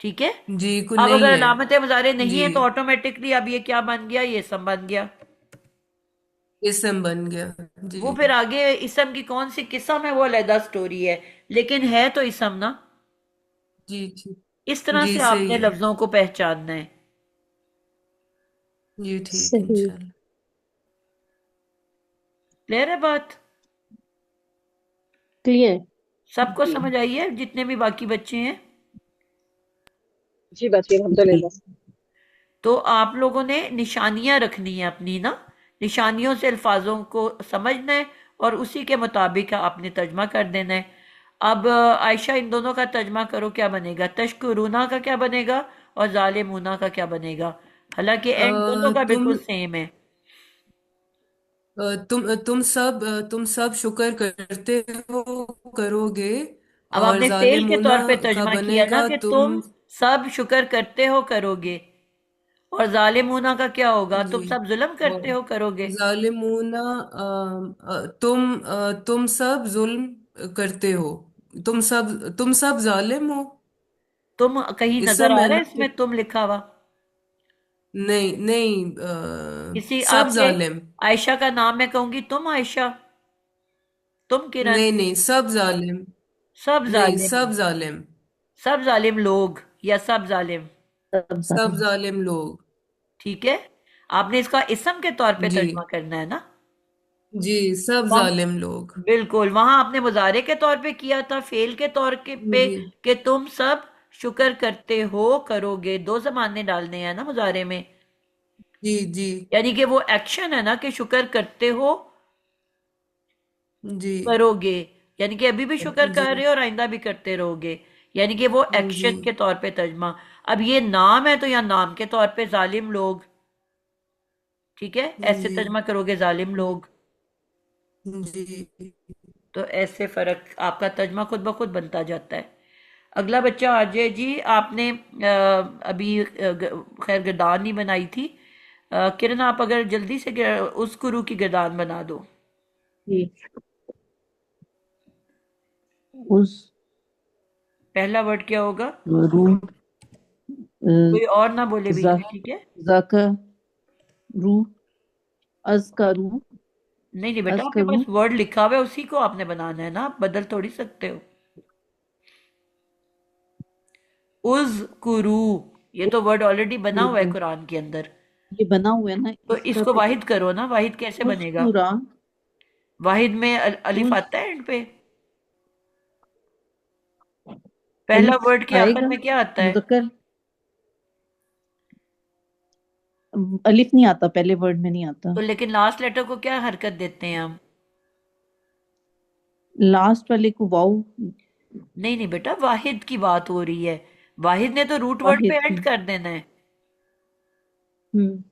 ठीक है। जी को अब अगर नहीं है। अलामत मुजारे नहीं जी है तो ऑटोमेटिकली अब ये क्या बन गया? ये सम बन गया। इसम बन गया। जी वो फिर आगे इसम की कौन सी किस्म है वो अलग स्टोरी है, लेकिन है तो इसम ना। जी जी इस तरह जी से सही आपने है। लफ्जों को पहचानना है। जी ठीक सही इंशाल्लाह। क्लियर है बात? क्लियर सबको जी समझ आई है जितने भी बाकी बच्चे हैं? जी बाजी जी अल्हम्दुलिल्लाह। तो आप लोगों ने निशानियां रखनी है अपनी ना, निशानियों से अल्फाजों को समझना है और उसी के मुताबिक आपने तर्जमा कर देना है। अब आयशा, इन दोनों का तर्जमा करो, क्या बनेगा? तशकुरूना का क्या बनेगा और जालिमूना का क्या बनेगा? हालांकि एंड दोनों का तुम बिल्कुल सेम है। तुम सब शुक्र करते हो करोगे, अब और आपने फेल के जालिमूना तौर पे का तर्जमा किया ना बनेगा कि तुम। तुम सब शुक्र करते हो करोगे, और जालिमूना का क्या होगा? तुम जी सब जुल्म करते हो, और करोगे। जालिमूना तुम सब जुल्म करते हो। तुम सब जालिम हो। तुम कहीं इससे नजर आ रहा मैंने है इसमें तुम लिखा हुआ? नहीं नहीं किसी सब आपके जालिम। आयशा का नाम मैं कहूंगी, तुम आयशा, तुम किरण, नहीं नहीं सब जालिम। सब नहीं जालिम, सब जालिम। सब जालिम लोग या सब जालिम। सब सब जालिम। जालिम लोग। ठीक है, आपने इसका इसम के तौर पे जी तर्जुमा करना है ना। जी सब वहाँ जालिम लोग। बिल्कुल, वहां आपने मुजारे के तौर पे किया था, फेल के तौर के पे, जी कि तुम सब शुक्र करते हो, करोगे। दो जमाने डालने हैं ना मुजारे में, जी जी यानी कि वो एक्शन है ना कि शुक्र करते हो, जी करोगे, यानी कि अभी भी शुक्र जी कर रहे हो और आइंदा भी करते रहोगे, यानी कि वो जी एक्शन के तौर पे तर्जमा। अब ये नाम है तो यहाँ नाम के तौर पे जालिम लोग, ठीक है, ऐसे जी तर्जमा करोगे जालिम लोग। जी तो ऐसे फर्क आपका तर्जमा खुद ब खुद बनता जाता है। अगला बच्चा आ जाए जी। आपने अभी खैर गर्दान नहीं बनाई थी। किरण, आप अगर जल्दी से उस गुरु की गर्दान बना दो। जी उस पहला वर्ड क्या होगा? रू कोई और ना बोले बीच में, ठीक है। ज़करू अज़करू नहीं नहीं बेटा, आपके अज़करू पास वर्ड लिखा हुआ है, उसी को आपने बनाना है ना, आप बदल थोड़ी सकते हो। उज कुरू, ये तो वर्ड ऑलरेडी बना हुआ है कुरान के अंदर। ये बना हुआ है ना तो इसका इसको तो वाहिद करो ना, वाहिद कैसे बनेगा? उस्कुरा वाहिद में अलिफ उस आता है एंड पे। पहला अलिफ वर्ड के आखिर आएगा में क्या आता है? मुज़क्कर अलिफ नहीं आता पहले वर्ड में नहीं आता तो लेकिन लास्ट लेटर को क्या हरकत देते हैं हम? लास्ट वाले को वाव नहीं नहीं बेटा, वाहिद की बात हो रही है। वाहिद ने तो रूट वर्ड पे वाहिद एंड कर देना है। हम्म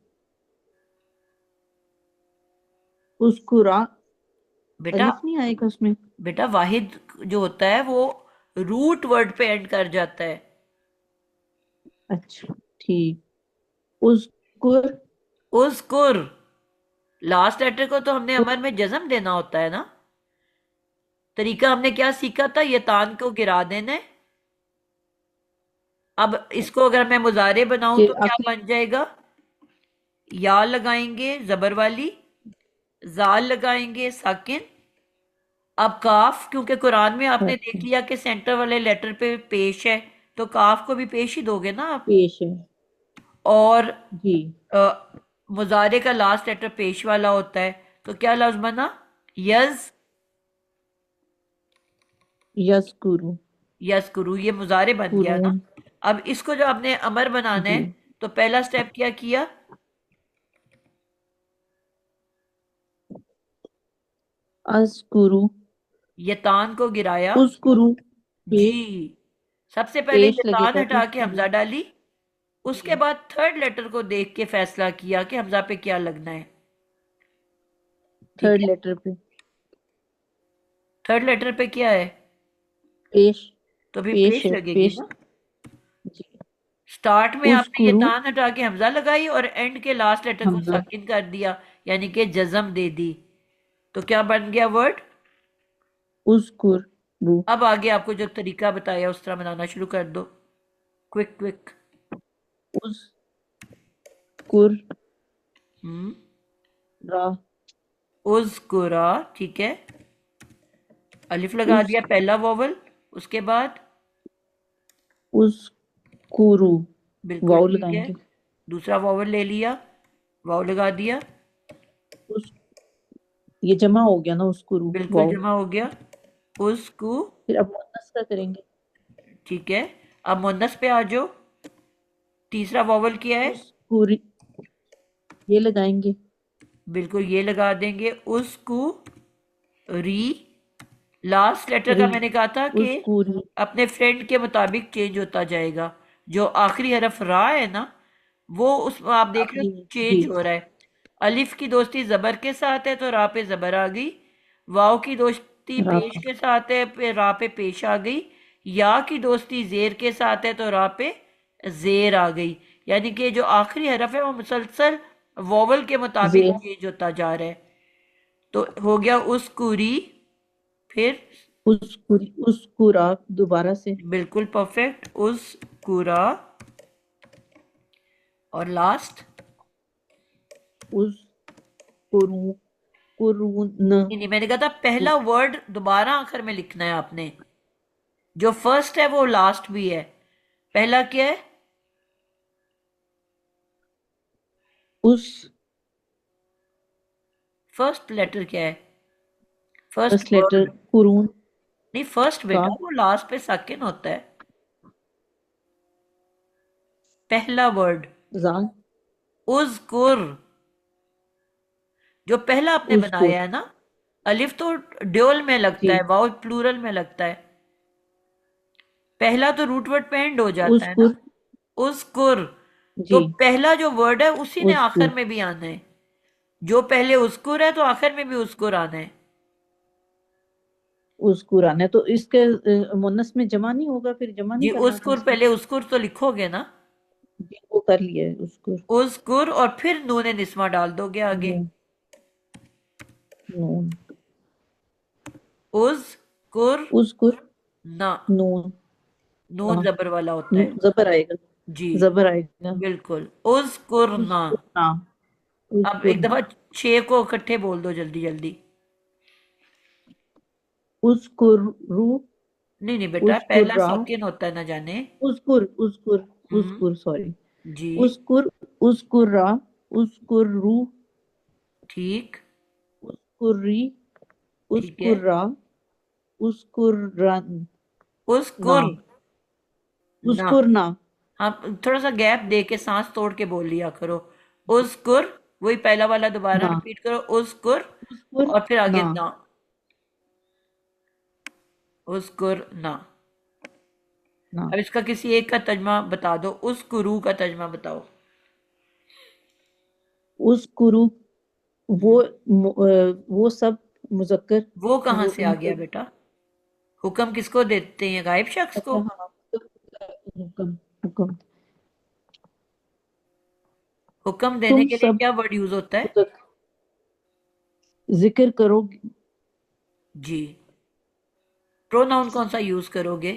उस्कुरा बेटा, अलिफ नहीं आएगा उसमें बेटा वाहिद जो होता है वो रूट वर्ड पे एंड कर जाता है। अच्छा ठीक उस्कुर उज़कुर, लास्ट लेटर को तो हमने अमर में जज्म देना होता है ना। तरीका हमने क्या सीखा था? ये तान को गिरा देना है। अब इसको अगर मैं मुजारे बनाऊं के तो क्या आखिर बन जाएगा? या लगाएंगे जबर वाली, जाल लगाएंगे साकिन। अब काफ, क्योंकि कुरान में आपने अच्छा देख लिया कि सेंटर वाले लेटर पे पेश है, तो काफ को भी पेश ही दोगे ना आप। पेश है और जी मुजारे का लास्ट लेटर पेश वाला होता है, तो क्या लफ्ज बना? यज, यस्कुरु यस्कुरू, ये मुजारे बन गया ना। कुरून अब इसको जो आपने अमर बनाना जी है, तो पहला स्टेप क्या किया? अस्कुरु ये तान को गिराया। उस्कुरु जी, पेश सबसे पहले पेश ये तान लगेगा हटा के उस्कुरु हमजा डाली। उसके जी बाद थर्ड लेटर को देख के फैसला किया कि हमजा पे क्या लगना है। ठीक थर्ड है, लेटर पे थर्ड लेटर पे क्या है? पेश तो भी पेश पेश है लगेगी पेश ना। जी स्टार्ट में आपने ये उस्कुरु तान हटा के हमजा लगाई और एंड के लास्ट लेटर को हमजा साकिन कर दिया, यानी कि जज्म दे दी। तो क्या बन गया वर्ड? उस्कुरु अब आगे आपको जो तरीका बताया उस तरह बनाना शुरू कर दो। Quick quick. उस्कुरा हम्म, उज़कुरा, ठीक है। अलिफ लगा उस दिया पहला वॉवल, उसके बाद उस्कुरु बिल्कुल वाव ठीक है, लगाएंगे दूसरा वॉवल ले लिया, वाव लगा दिया, उस ये जमा हो गया ना उस्कुरु बिल्कुल वाव जमा हो गया। उसको, फिर अब मुअन्नस का करेंगे ठीक है। अब मुन्नस पे आ जाओ। तीसरा वॉवल क्या है? उस्कुरी ये लगाएंगे बिल्कुल ये लगा देंगे। उसको री, लास्ट लेटर का री मैंने कहा था कि उस्कुरी अपने फ्रेंड के मुताबिक चेंज होता जाएगा। जो आखिरी हरफ रा है ना, वो उस आप देख लो आखिरी चेंज जी हो रहा है। अलिफ की दोस्ती जबर के साथ है तो रा पे जबर आ गई। वाव की दोस्ती पेश रापा के साथ है, पे रा पे पेश आ गई। या की दोस्ती जेर के साथ है तो रा पे जेर आ गई। यानी कि जो आखिरी हरफ है वो मुसलसल वोवल के मुताबिक जेर चेंज होता जा रहा है। तो हो गया उस्कुरी, फिर उस्कुरा दोबारा से बिल्कुल परफेक्ट, उस्कुरा, और लास्ट उस्कुरू कुरून नहीं, मैंने कहा था पहला वर्ड दोबारा आखिर में लिखना है आपने, जो फर्स्ट है वो लास्ट भी है। पहला क्या है? उस फर्स्ट लेटर क्या है? फर्स्ट फर्स्ट लेटर वर्ड कुरून नहीं, फर्स्ट का बेटा वो लास्ट पे साकिन होता है। पहला वर्ड जाल उज़कुर, जो पहला आपने उस्कुर बनाया है ना, अलिफ तो ड्योल में लगता जी है, वाउ प्लूरल में लगता है, पहला तो रूट वर्ड पे एंड हो जाता है ना, उस्कुर उज़कुर। जी तो पहला जो वर्ड है उसी ने उस्कुर आखिर में भी आना है, जो पहले उज़कुर है तो आखिर में भी उज़कुर आना है। उस्कुराना है तो इसके मुन्नस में जमा नहीं होगा, फिर जमा जी नहीं करना था उज़कुर, इसमें। पहले उज़कुर तो लिखोगे ना, जी वो कर लिया है उस्कुर उज़कुर और फिर नून निस्मा डाल दोगे आगे, नून नून उज़कुर उस्कुर ना, नून नून ना जबर वाला होता है। जबर आएगा, जी जबर आएगा। बिल्कुल, उज़कुरना। उस्कुरना अब एक उस्कुरना दफा 6 को इकट्ठे बोल दो जल्दी जल्दी। उस्कुरु नहीं नहीं बेटा, पहला उस्कुरा साकिन होता है ना जाने। उस्कुर उस्कुर हम्म। उस्कुर सॉरी जी उस्कुर उस्कुरा उस्कुरु ठीक, उस्कुरी ठीक है। उस्कुरा उस्कुरन ना उज़कुर ना, उस्कुरना हाँ थोड़ा सा गैप दे के सांस तोड़ के बोल लिया करो। उज़कुर, वही पहला वाला दोबारा ना रिपीट करो, उज़कुर, उस्कुर और फिर आगे ना ना, उज़कुर ना। ना अब इसका किसी एक का तर्जमा बता दो, उज़कुरू का तर्जमा बताओ। उस्कुरु वो हम्म, वो सब मुजक्कर वो कहाँ वो से आ उनको गया बेटा? हुक्म किसको देते हैं, गायब शख्स अच्छा को? हाँ हुक्म हुक्म हुक्म देने तुम के लिए सब क्या वर्ड यूज होता है? जिक्र करो जी। प्रोनाउन कौन सा यूज करोगे?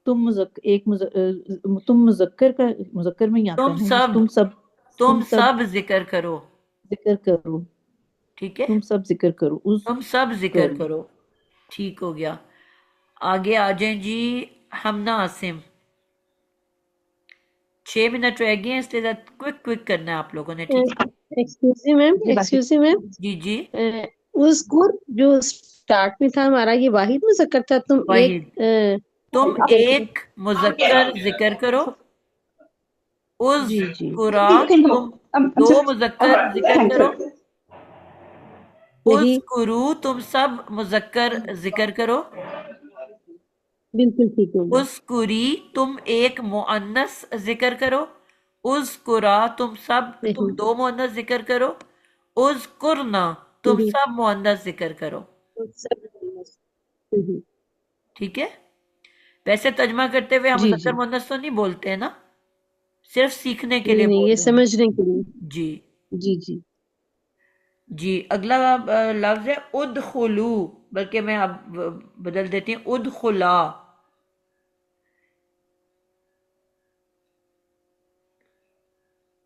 तुम मुजक्कर का मुजक्कर में ही आता तुम है ना ये, सब, तुम तुम सब सब जिक्र करो। जिक्र करो ठीक है, तुम सब जिक्र करो उस तुम सब जिक्र करो करो। ठीक हो गया। आगे आ जाएं जी, हमना आसिम। 6 मिनट रह गए हैं, इसलिए क्विक क्विक करना है आप लोगों ने, ठीक है? Excuse me ma'am, excuse me ma'am, जी जी। उसको जो स्टार्ट में था हमारा, ये वाहिद मुजक्कर था, तुम एक वाहिद, तुम जिक्र करो। एक मुजक्कर जिक्र करो। उज जी जी कुरा, तुम दो मुजक्कर जिक्र करो। उज नहीं, कुरू, तुम सब मुजक्कर जिक्र करो। बिल्कुल ठीक हो गया। उस्कुरी, तुम एक मुअन्नस जिक्र करो। उस्कुरा, तुम नहीं, दो मुअन्नस जिक्र करो। उस्कुरना, तुम नहीं, सब मुअन्नस जिक्र करो। नहीं, ठीक है? वैसे तर्जमा करते हुए हम जी मुजक्कर जी मुअन्नस तो नहीं बोलते हैं ना, सिर्फ सीखने के नहीं लिए नहीं, बोल ये रहे हैं। समझने के लिए। जी जी जी जी। अगला लफ्ज है उदखुलू, बल्कि मैं अब बदल देती हूँ, उदखुला।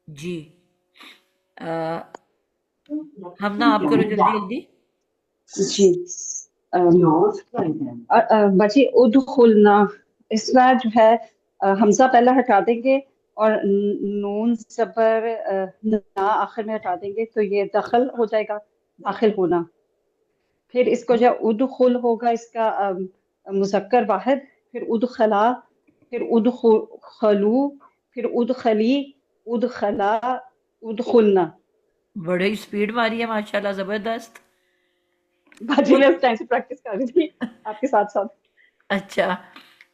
जी। हम ना आप करो जल्दी जल्दी। जी बची उदखुलना, इसका जो है हमजा पहला हटा देंगे और नून जबर ना आखिर में हटा देंगे, तो ये दखल हो जाएगा, दाखिल होना। फिर इसको जो उदखुल होगा, इसका मुजक्कर वाहिद, फिर उदखला, फिर उदखलू, फिर उदखली, उदखला, उदखुलना। बड़ी स्पीड मारी है माशाल्लाह, जबरदस्त। बाजी उद मैं उस टाइम से प्रैक्टिस कर रही थी आपके साथ साथ। अच्छा,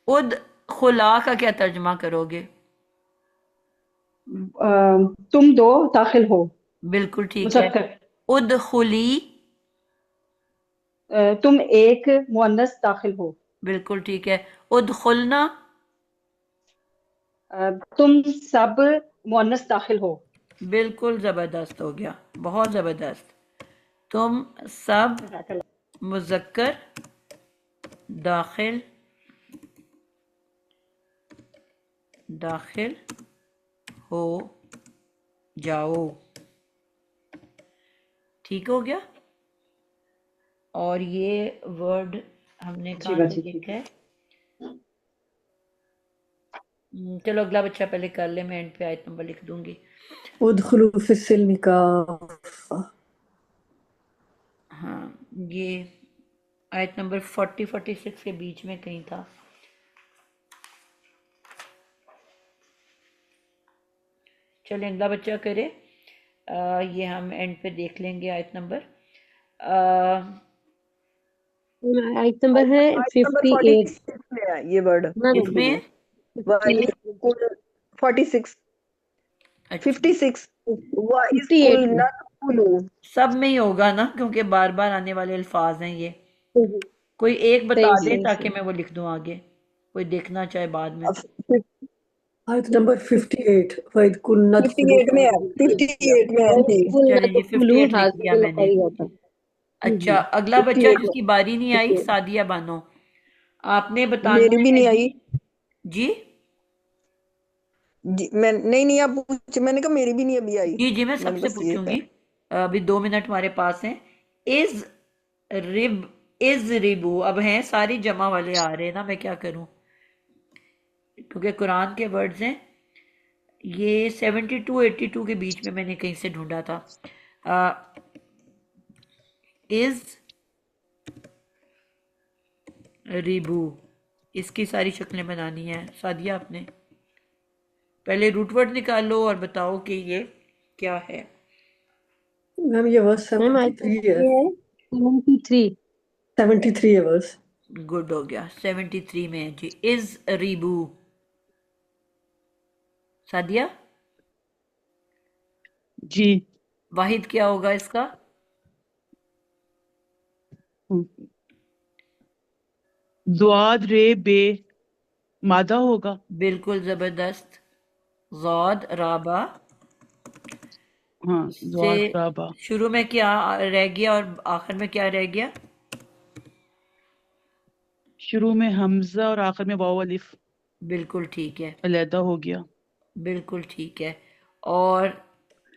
उद खुला का क्या तर्जमा करोगे? तुम दो दाखिल हो, बिल्कुल ठीक है। मुजक्कर। उद खुली, तुम एक मुअन्नस दाखिल हो। बिल्कुल ठीक है। उद खुलना, तुम सब मुअन्नस दाखिल हो। बिल्कुल ज़बरदस्त हो गया, बहुत ज़बरदस्त। तुम सब मुज़क्कर दाखिल दाखिल हो जाओ। ठीक हो गया। और ये वर्ड हमने जी कहाँ से बाजी लिखा है? चलो अगला बच्चा पहले कर ले, मैं एंड पे आयत नंबर लिख दूंगी। उदखुलू फिस्सिल्मी काफ़ा। हाँ, ये आयत नंबर 40-46 के बीच में कहीं था। चलिए अगला बच्चा करे। ये हम एंड पे देख लेंगे आयत नंबर। आयत नंबर है आयत नंबर 58। 46 में है ये वर्ड। ना ना इसमें 46 अच्छा 56 वाइज 58 कुल में। नकुलू। सब में ही होगा ना, क्योंकि बार बार आने वाले अल्फाज हैं ये। सही कोई एक बता दे सही ताकि सही। मैं वो लिख दूं आगे, कोई देखना चाहे बाद में। आयत नंबर 58 वैद कुल नदखुलू 58 में है, 58 में है जी। चलिए जी, 58 लिख दिया मैंने। होता। अच्छा अगला बच्चा 58 जिसकी बारी नहीं आई, सादिया बानो, आपने बताना मेरी भी है नहीं आई जी। जी। मैं नहीं आप पूछ, मैंने कहा मेरी भी नहीं अभी आई। जी जी, मैं मैंने सबसे बस ये पूछूंगी। अभी 2 मिनट हमारे पास हैं। इज रिब इज रिबू, अब हैं सारी जमा वाले आ रहे हैं ना, मैं क्या करूं, क्योंकि कुरान के वर्ड्स हैं ये। 72-82 के बीच में मैंने कहीं से ढूंढा था। इज रिबू, इसकी सारी शक्लें बनानी है। सादिया आपने पहले रूट वर्ड निकालो और बताओ कि ये क्या है। मैम ये वर्स मैम आयत 73 नंबर है। ये है 73। 73 है वर्स। गुड हो गया, 73 में है जी। इज रिबू। सादिया जी। वाहिद क्या होगा इसका? दुआद रे बे मादा होगा। बिल्कुल जबरदस्त। ज़ौद राबा हाँ, से दुआद राबा। शुरू में क्या रह गया और आखिर में क्या रह गया? शुरू में हमजा और आखिर में वाव अलिफ बिल्कुल ठीक है, अलहदा हो गया। बिल्कुल ठीक है। और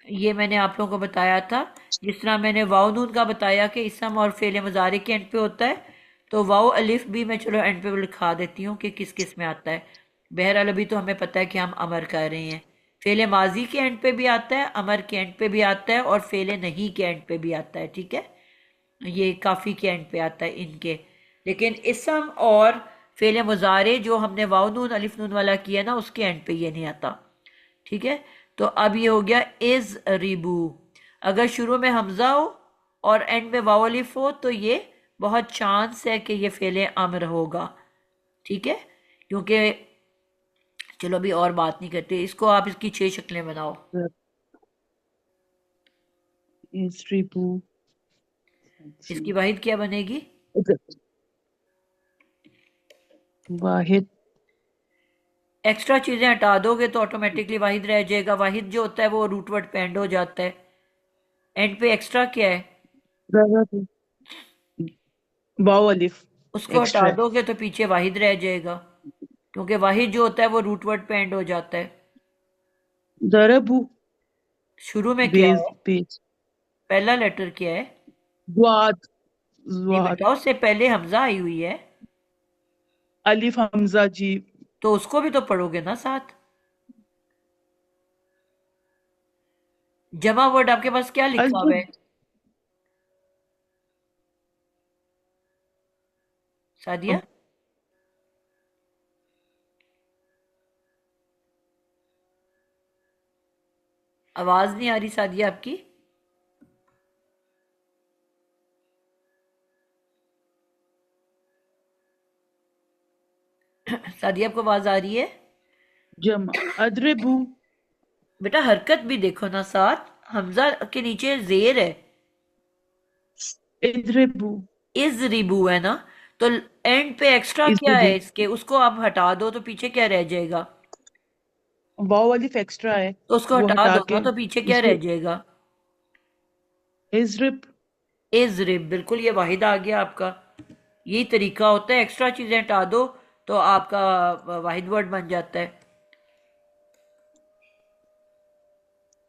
ये मैंने आप लोगों को बताया था, जिस तरह मैंने वाव नून का बताया कि इसम और फेल मुजारे के एंड पे होता है, तो वाव अलिफ भी मैं चलो एंड पे लिखा देती हूँ कि किस किस में आता है। बहरहाल अभी तो हमें पता है कि हम अमर कर रहे हैं। फेल माजी के एंड पे भी आता है, अमर के एंड पे भी आता है, और फेल नहीं के एंड पे भी आता है। ठीक है, ये काफ़ी के एंड पे आता है इनके। लेकिन इसम और फेल मुजारे जो हमने वाव नून अलिफ नून वाला किया ना, उसके एंड पे ये नहीं आता। ठीक है, तो अब ये हो गया इज रिबू। अगर शुरू में हमजा हो और एंड में वाव अलिफ हो तो ये बहुत चांस है कि ये फेले अम्र होगा। ठीक है, क्योंकि चलो अभी और बात नहीं करते इसको, आप इसकी 6 शक्लें बनाओ। इस्ट्रीबू इसकी वाहिद क्या बनेगी? वाहिद। एक्स्ट्रा चीजें हटा दोगे तो ऑटोमेटिकली वाहिद रह जाएगा। वाहिद जो होता है वो रूट वर्ड पे एंड हो जाता है। एंड पे एक्स्ट्रा क्या है? वाव अलिफ उसको हटा एक्स्ट्रा। दोगे तो पीछे वाहिद रह जाएगा, क्योंकि वाहिद जो होता है वो रूट वर्ड पे एंड हो जाता है। दरबू शुरू में क्या बेज है? बेज पहला लेटर क्या है? द्वाद नहीं द्वाद बेटा, उससे पहले हमजा आई हुई है, अलिफ हमजा जी। तो उसको भी तो पढ़ोगे ना साथ। जमा वर्ड आपके पास क्या लिखा हुआ है सादिया? आवाज नहीं आ रही सादिया आपकी। सादिया आपको आवाज आ रही है? जमा अदरबू बेटा हरकत भी देखो ना साथ, हमजा के नीचे जेर है, इदरबू इज रिबू है ना, तो एंड पे एक्स्ट्रा क्या इजरबू है इसके, उसको आप हटा दो तो पीछे क्या रह जाएगा? वाव अलिफ एक्स्ट्रा है, तो उसको वो हटा हटा दो ना, के तो पीछे क्या रह इसको जाएगा? इजरिब। इजरिब, बिल्कुल, ये वाहिद आ गया आपका। यही तरीका होता है, एक्स्ट्रा चीजें हटा दो तो आपका वाहिद वर्ड बन जाता है।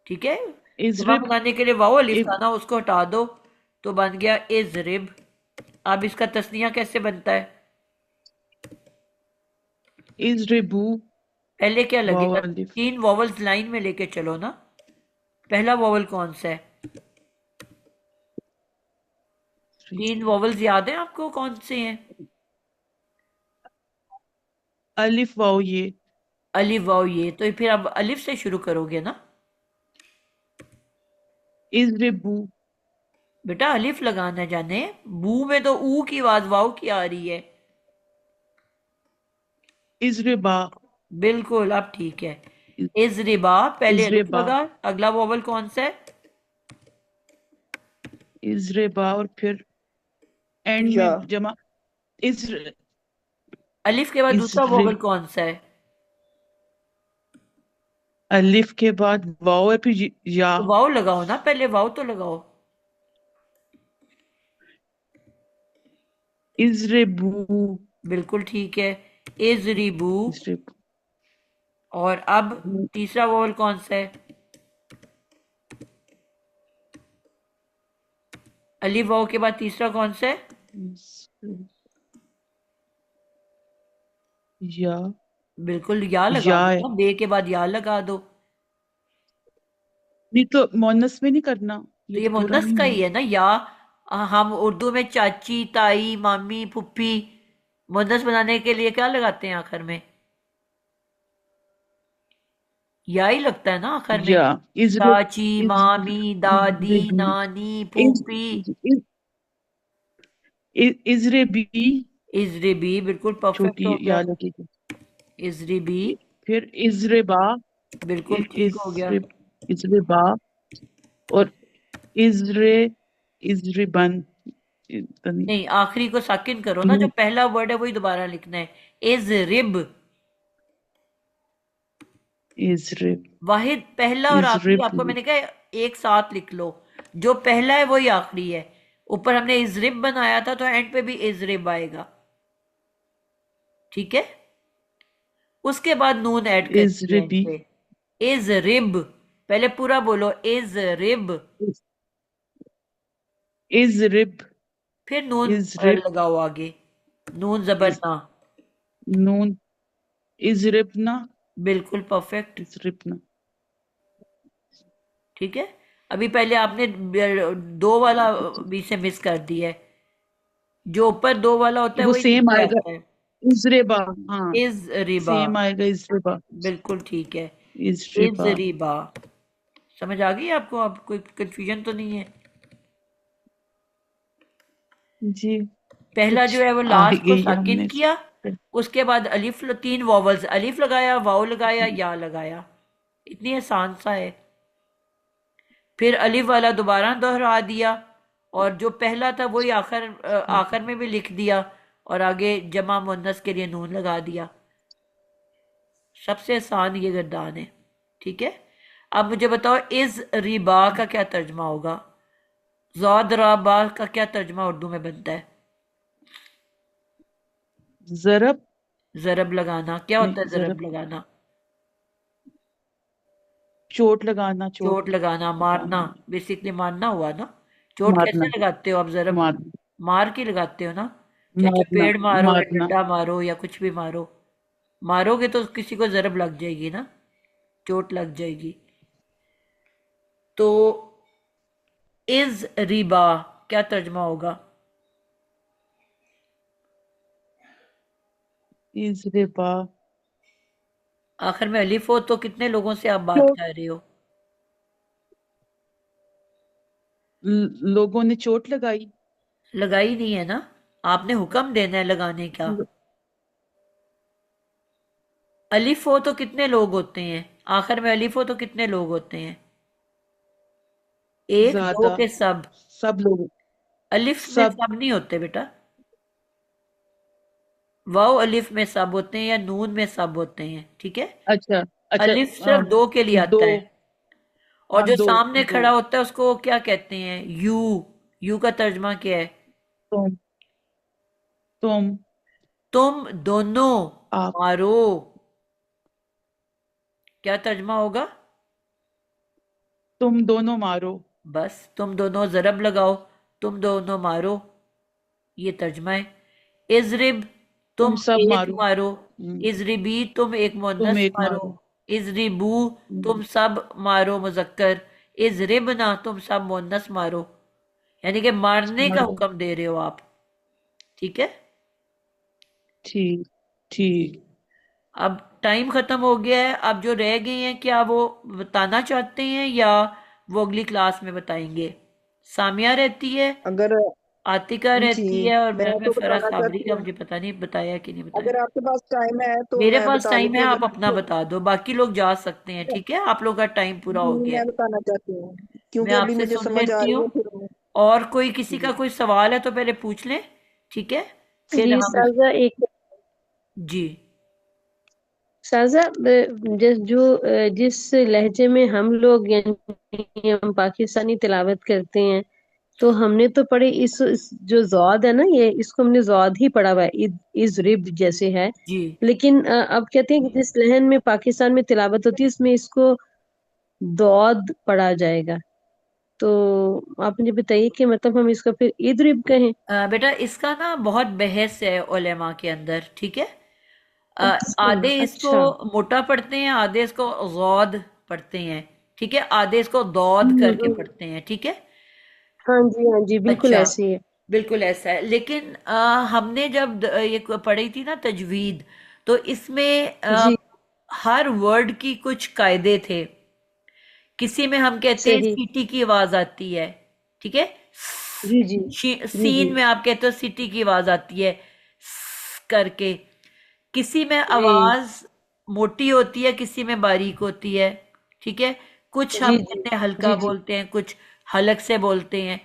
ठीक है, जमा इजरिब बनाने के लिए वाओ अलिफ इब था ना, उसको हटा दो तो बन गया इजरिब। अब इसका तस्निया कैसे बनता है? इजरिबू पहले क्या वाव लगेगा? अलिफ 3 वॉवल्स लाइन में लेके चलो ना। पहला वॉवल कौन सा है? 3 वॉवल्स याद है आपको, कौन से हैं? अलिफ वाव ये। अलिफ वाओ ये, तो फिर अब अलिफ से शुरू करोगे ना इजरिबू बेटा, अलिफ लगाना जाने। बू में तो ऊ की आवाज वाओ की आ रही है। इजरिबा बिल्कुल, अब ठीक है। इजरिबा, पहले अलिफ इजरिबा लगा, अगला वॉवल कौन सा है? इजरिबा और फिर एंड या में जमा इज्र अलिफ के बाद दूसरा वॉवल इजरिब कौन सा है? अलिफ के बाद वाव और फिर या तो वाओ लगाओ ना, पहले वाओ तो लगाओ। इजरिबू बिल्कुल ठीक है, इजरिबू। इजरिब और अब तीसरा वॉवल कौन सा है? अलिफ वाओ के बाद तीसरा कौन सा है? या बिल्कुल, या लगा या दो है। ना, बे के बाद या लगा दो। नहीं तो मोनस में नहीं करना, तो ये ये तो पूरा मुन्नस नहीं का हुआ। ही है ना या। हम उर्दू में चाची, ताई, मामी, फुप्पी, मुन्नस बनाने के लिए क्या लगाते हैं आखिर में? या ही लगता है ना आखिर में। या इजरिब चाची, इज मामी, दादी, इजरिबी नानी, इज फूफी। इजरिबी इजरिबी, बिल्कुल परफेक्ट छोटी हो या गया। लगेगी। इजरिबी, फिर इजरिबा बिल्कुल ठीक हो गया। इजरिब इजरिबा और इजरे इजरिबन तनी नहीं, आखिरी को साकिन करो ना, जो नू पहला वर्ड है वही दोबारा लिखना है। इजरिब, इजरिब वाहिद पहला और आखिरी इजरिब आपको मैंने कहा एक साथ लिख लो। जो पहला है वही आखिरी है। ऊपर हमने इजरिब बनाया था तो एंड पे भी इजरिब आएगा। ठीक है, उसके बाद नून ऐड करनी है एंड इजरिबी पे। इजरिब, पहले पूरा बोलो, इजरिब। इजरिब फिर नून इजरिब लगाओ आगे, नून जबर इज ना। नून इजरिबना बिल्कुल परफेक्ट। इजरिबना। ठीक है, अभी पहले आपने दो वाला भी से मिस कर दिया है। जो ऊपर दो वाला होता है वो वही सेम नीचे आएगा, आता है। इजरिबा। हाँ इज रिबा, सेम आएगा, इजरिबा बिल्कुल ठीक है। इज इजरिबा। रिबा, समझ आ गई आपको? अब कोई कंफ्यूजन तो नहीं है? जी पहला कुछ जो है वो आ लास्ट को गई है साकिन हमने किया, उसके बाद अलिफ, 3 वॉवल्स, अलिफ लगाया, वाव लगाया, या लगाया। इतनी आसान सा है। फिर अलिफ वाला दोबारा दोहरा दिया, और जो पहला था वही आखिर में भी लिख दिया, और आगे जमा मुन्नस के लिए नून लगा दिया। सबसे आसान ये गर्दान है। ठीक है, अब मुझे बताओ इज रिबा का क्या तर्जमा होगा? ज़ाद राबा का क्या तर्जमा उर्दू में बनता है? जरब जरब लगाना। क्या होता है नहीं जरब जरब लगाना? चोट लगाना, चोट लगाना, मारना। लगाना बेसिकली मारना हुआ ना। चोट मारना कैसे लगाते हो आप? जरब मारना मार के लगाते हो ना। चाहे मारना चपेड़ मारो या मारना। डंडा मारो या कुछ भी मारो, मारोगे तो किसी को जरब लग जाएगी ना, चोट लग जाएगी। तो इज रिबा क्या तर्जमा होगा? इजरिबा आखिर में अलिफ हो तो कितने लोगों से आप बात चोट, कर रहे हो? लोगों ने चोट लगाई। लगाई नहीं है ना, आपने हुक्म देना है लगाने का। अलिफ हो तो कितने लोग होते हैं? आखिर में अलिफ हो तो कितने लोग होते हैं? एक, दो ज्यादा, के सब? सब लोग, अलिफ में सब। सब नहीं होते बेटा। वाव अलिफ में सब होते हैं या नून में सब होते हैं। ठीक है, अच्छा अच्छा अलिफ सिर्फ दो के लिए दो, आता है, और हाँ जो दो, सामने दो। खड़ा होता है उसको क्या कहते हैं? यू। यू का तर्जमा क्या है? तुम, तुम, तुम दोनों आप, मारो। क्या तर्जमा होगा? तुम दोनों मारो। बस, तुम दोनों ज़रब लगाओ, तुम दोनों मारो, ये तर्जमा है। इजरिब, तुम तुम सब एक मारो। मारो। हम्म, इजरिबी, तुम एक तुम मुअन्नस एक मारो। मारो। इजरिबू, हम्म, तुम सब मारो मुजक्कर। इजरिबना, तुम सब मुअन्नस मारो। यानी कि मारने का मारो। हुक्म दे रहे हो आप। ठीक है। ठीक, ठीक। अब टाइम खत्म हो गया है, अब जो रह गए हैं क्या वो बताना चाहते हैं या वो अगली क्लास में बताएंगे? सामिया रहती है, अगर आतिका जी रहती है, और मैं मैं तो फरा बताना साबरी चाहती का हूँ, मुझे पता नहीं बताया कि नहीं बताया। अगर आपके पास टाइम है तो मेरे मैं पास बता टाइम देती है, हूँ, आप अगर अपना बता दो, बाकी लोग जा सकते हैं। ठीक है, आप लोग का टाइम पूरा हो जी गया मैं है। बताना चाहती हूँ, मैं क्योंकि अभी आपसे मुझे सुन समझ आ लेती रही हूँ, है फिर मैं और कोई किसी का जी कोई सवाल है तो पहले पूछ लें। ठीक है, फिर जी हम साजा एक जी साजा जिस लहजे में हम लोग यानी हम पाकिस्तानी तिलावत करते हैं, तो हमने तो पढ़े इस जो जौद है ना, ये इसको हमने जौद ही पढ़ा हुआ है, इज रिब जैसे है। जी लेकिन अब कहते हैं कि जिस लहन में पाकिस्तान में तिलावत होती है इसमें इसको दौद पढ़ा जाएगा। तो आप मुझे बताइए कि मतलब हम इसको फिर ईद रिब कहें? बेटा, इसका ना बहुत बहस है उलेमा के अंदर। ठीक है। अच्छा, आधे इसको अच्छा। मोटा पढ़ते हैं, आधे इसको गौद पढ़ते हैं। ठीक है, आधे इसको दौद करके हम्म, पढ़ते हैं। ठीक है। हाँ जी, हाँ जी, बिल्कुल अच्छा, ऐसे ही है। बिल्कुल ऐसा है। लेकिन हमने जब ये पढ़ी थी ना तजवीद, तो इसमें जी, हर वर्ड की कुछ कायदे थे। किसी में हम कहते हैं सही। सीटी की आवाज आती है। ठीक है। जी, जी, जी, जी, सीन में आप कहते हो सीटी की आवाज आती है, करके। किसी में जी, आवाज मोटी होती है, किसी में बारीक होती है। ठीक है। कुछ हम जी, जी, कहते हैं हल्का जी, जी। बोलते हैं, कुछ हलक से बोलते हैं।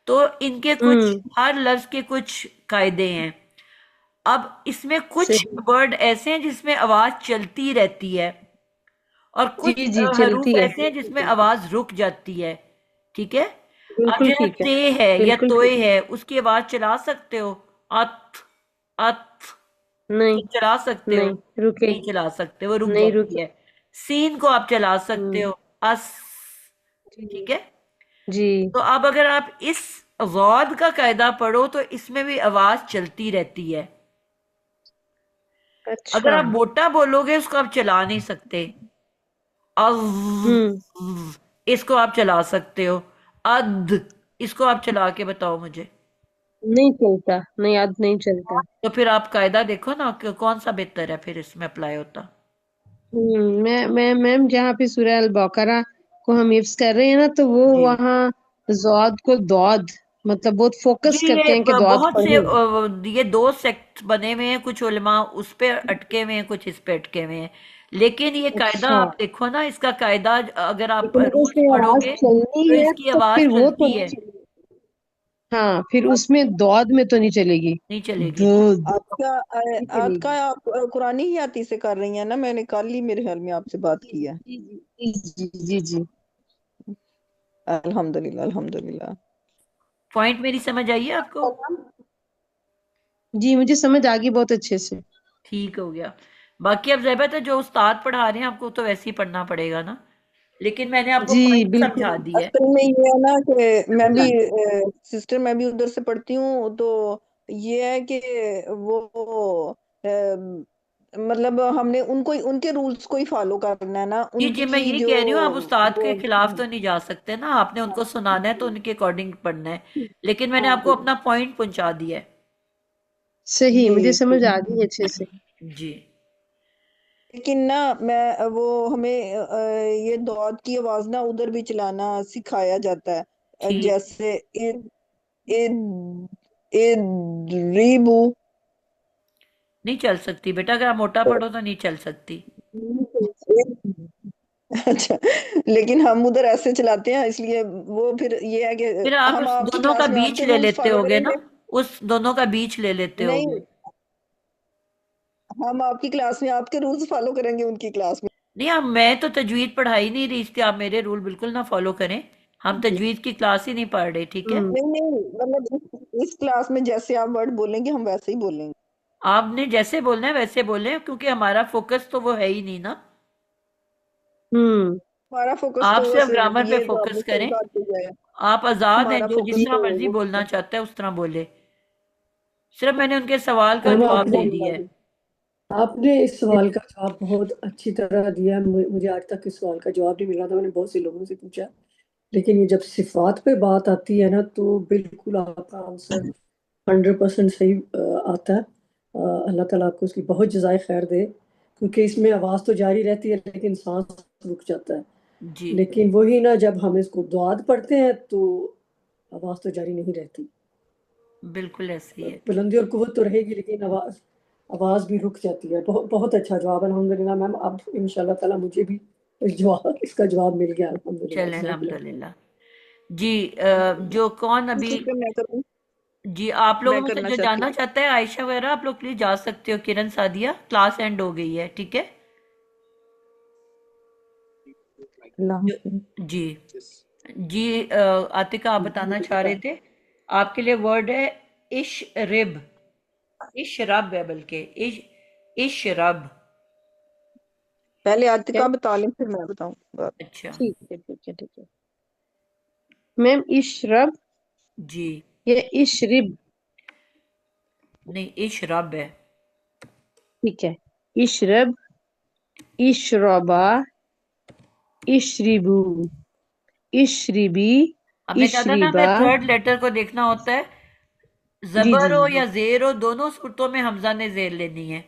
तो इनके कुछ, हम्म, हर लफ्ज के कुछ कायदे हैं। अब इसमें कुछ सही। वर्ड ऐसे हैं जिसमें आवाज चलती रहती है, और जी, कुछ जी, हरूफ चलती है, ऐसे हैं बिल्कुल जिसमें ठीक है, आवाज रुक जाती है। ठीक है। अब बिल्कुल जरा ठीक है, ते है या बिल्कुल तोए ठीक है। है, उसकी आवाज चला सकते हो? अत, अत, नहीं, तो चला सकते हो? नहीं, नहीं रुकेगी, चला सकते, वो रुक नहीं जाती रुके। है। सीन को आप चला सकते हम्म, हो, अस। जी, ठीक है। जी, तो अब अगर आप इस गौद का कायदा पढ़ो तो इसमें भी आवाज चलती रहती है। अगर अच्छा। आप मोटा बोलोगे उसको आप चला नहीं सकते। हम्म, अज, इसको आप चला सकते हो। अद, इसको आप चला के बताओ मुझे। नहीं चलता, नहीं याद नहीं चलता। तो फिर आप कायदा देखो ना कि कौन सा बेहतर है फिर इसमें अप्लाई होता। मैं मैम जहाँ पे सूरह अल बकरा को हम हिफ्ज कर रहे हैं ना, तो वो जी वहाँ जौद को दौद मतलब बहुत जी, फोकस करते ये हैं कि दौद बहुत से पढ़े। ये दो सेक्ट बने हुए हैं, कुछ उलमा उस पे अटके हुए हैं, कुछ इस पे अटके हुए हैं। लेकिन ये कायदा अच्छा, आप देखो ना, इसका कायदा अगर आप लेकिन अगर रूल्स उसमें आवाज पढ़ोगे चलनी तो है इसकी तो आवाज फिर वो तो चलती नहीं है। चलेगी। हाँ, फिर उसमें दौद में तो नहीं चलेगी। नहीं चलेगी। दूध आपका नहीं आपका चलेगी। आप कुरानी ही आती से कर रही हैं ना, मैंने कल ही मेरे ख्याल में आपसे बात जी, की है। जी, जी, जी, जी, जी, अल्हम्दुलिल्लाह अल्हम्दुलिल्लाह। पॉइंट मेरी समझ आई है आपको? जी, मुझे समझ आ गई बहुत अच्छे से। ठीक हो गया। बाकी अब ज़ैबत है, जो उस्ताद पढ़ा रहे हैं आपको तो वैसे ही पढ़ना पड़ेगा ना, लेकिन मैंने आपको जी, पॉइंट बिल्कुल। समझा दी है। असल में ये है ना कि मैं भी समझ आ सिस्टर, मैं भी उधर से पढ़ती हूँ, तो ये है कि वो मतलब हमने उनको उनके रूल्स को ही फॉलो करना है ना, जी जी, मैं उनकी यही जो कह रही हूँ, आप उस्ताद वो के खिलाफ तो नहीं जा सकते ना, आपने उनको सुनाना है तो उनके अकॉर्डिंग पढ़ना है। लेकिन मैंने हाँ आपको अपना पॉइंट पहुंचा दिया है। सही, मुझे जी समझ आ गई अच्छे से। जी लेकिन ना मैं वो हमें ये दौद की आवाज ना उधर भी चलाना सिखाया जाता है, ठीक। जैसे इद इद इद्रिबू। नहीं चल सकती बेटा, अगर आप मोटा पढ़ो तो नहीं चल सकती। अच्छा, लेकिन हम उधर ऐसे चलाते हैं, इसलिए वो फिर ये है कि फिर आप हम उस आपकी दोनों का क्लास में बीच आपके ले रूल्स लेते फॉलो होगे ना, करेंगे। उस दोनों का बीच ले लेते नहीं, होगे। हम आपकी क्लास में आपके रूल्स फॉलो करेंगे उनकी क्लास में। नहीं, अब मैं तो तजवीद पढ़ाई नहीं रही, इसलिए आप मेरे रूल बिल्कुल ना फॉलो करें। हम जी तजवीद की क्लास ही नहीं पढ़ रहे, ठीक है? हम्म। नहीं नहीं, मतलब इस क्लास में जैसे आप वर्ड बोलेंगे हम वैसे ही बोलेंगे। आपने जैसे बोलना है वैसे बोलें, क्योंकि हमारा फोकस तो वो है ही नहीं ना। हम्म। हमारा फोकस आप तो सिर्फ बस ग्रामर पे ये जो आपने फोकस सही करें। बात की है, आप आजाद हैं, हमारा जो जिस फोकस तरह तो मर्जी वो बोलना चाहता है उस तरह बोले। सिर्फ मैंने उनके सवाल का मैम जवाब आपने दे दिया है। आपने इस सवाल का जवाब बहुत अच्छी तरह दिया। मुझे आज तक इस सवाल का जवाब नहीं मिला था, मैंने बहुत से लोगों से पूछा। लेकिन ये जब सिफात पे बात आती है ना, तो बिल्कुल आपका आंसर 100% सही आता है। अल्लाह ताला आपको उसकी बहुत जज़ाए खैर दे, क्योंकि इसमें आवाज़ तो जारी रहती है लेकिन सांस रुक जाता है। जी लेकिन वही ना, जब हम इसको दुआत पढ़ते हैं तो आवाज़ तो जारी नहीं रहती। बिल्कुल ऐसे ही है। बुलंदी और कुव्वत तो रहेगी, लेकिन आवाज़ आवाज़ भी रुक जाती है। बहुत बहुत अच्छा जवाब है, अल्हम्दुलिल्लाह मैम। अब इंशाल्लाह ताला मुझे भी इसका जवाब मिल गया, अल्हम्दुलिल्लाह, चलें, जज़ाकल्लाह। अल्हम्दुलिल्लाह। जी जो कौन अभी, सिस्टर मैं करूँ, जी आप लोगों मैं में से करना जो चाहती जाना हूँ। चाहता है, आयशा वगैरह, आप लोग प्लीज जा सकते हो। किरण सादिया, क्लास एंड हो गई है, ठीक है? अल्लाह जो हाफिज़। जी जी आतिका आप बताना चाह रहे थे। आपके लिए वर्ड है इशरिब। इशरब है, बल्कि इशरब। पहले क्या? आतिका बता लें फिर मैं बताऊंगा। अच्छा। ठीक है, ठीक है, ठीक है। मैम इशरब जी या इशरिब? नहीं, इशरब है। ठीक है। इशरब, इशरबा, इशरिबू, इशरिबी, हमने कहा था ना, इशरिबा। हमें थर्ड लेटर को देखना होता है। जी जी जबर हो जी, या जेर हो, दोनों सूरतों में हमजा ने जेर लेनी है।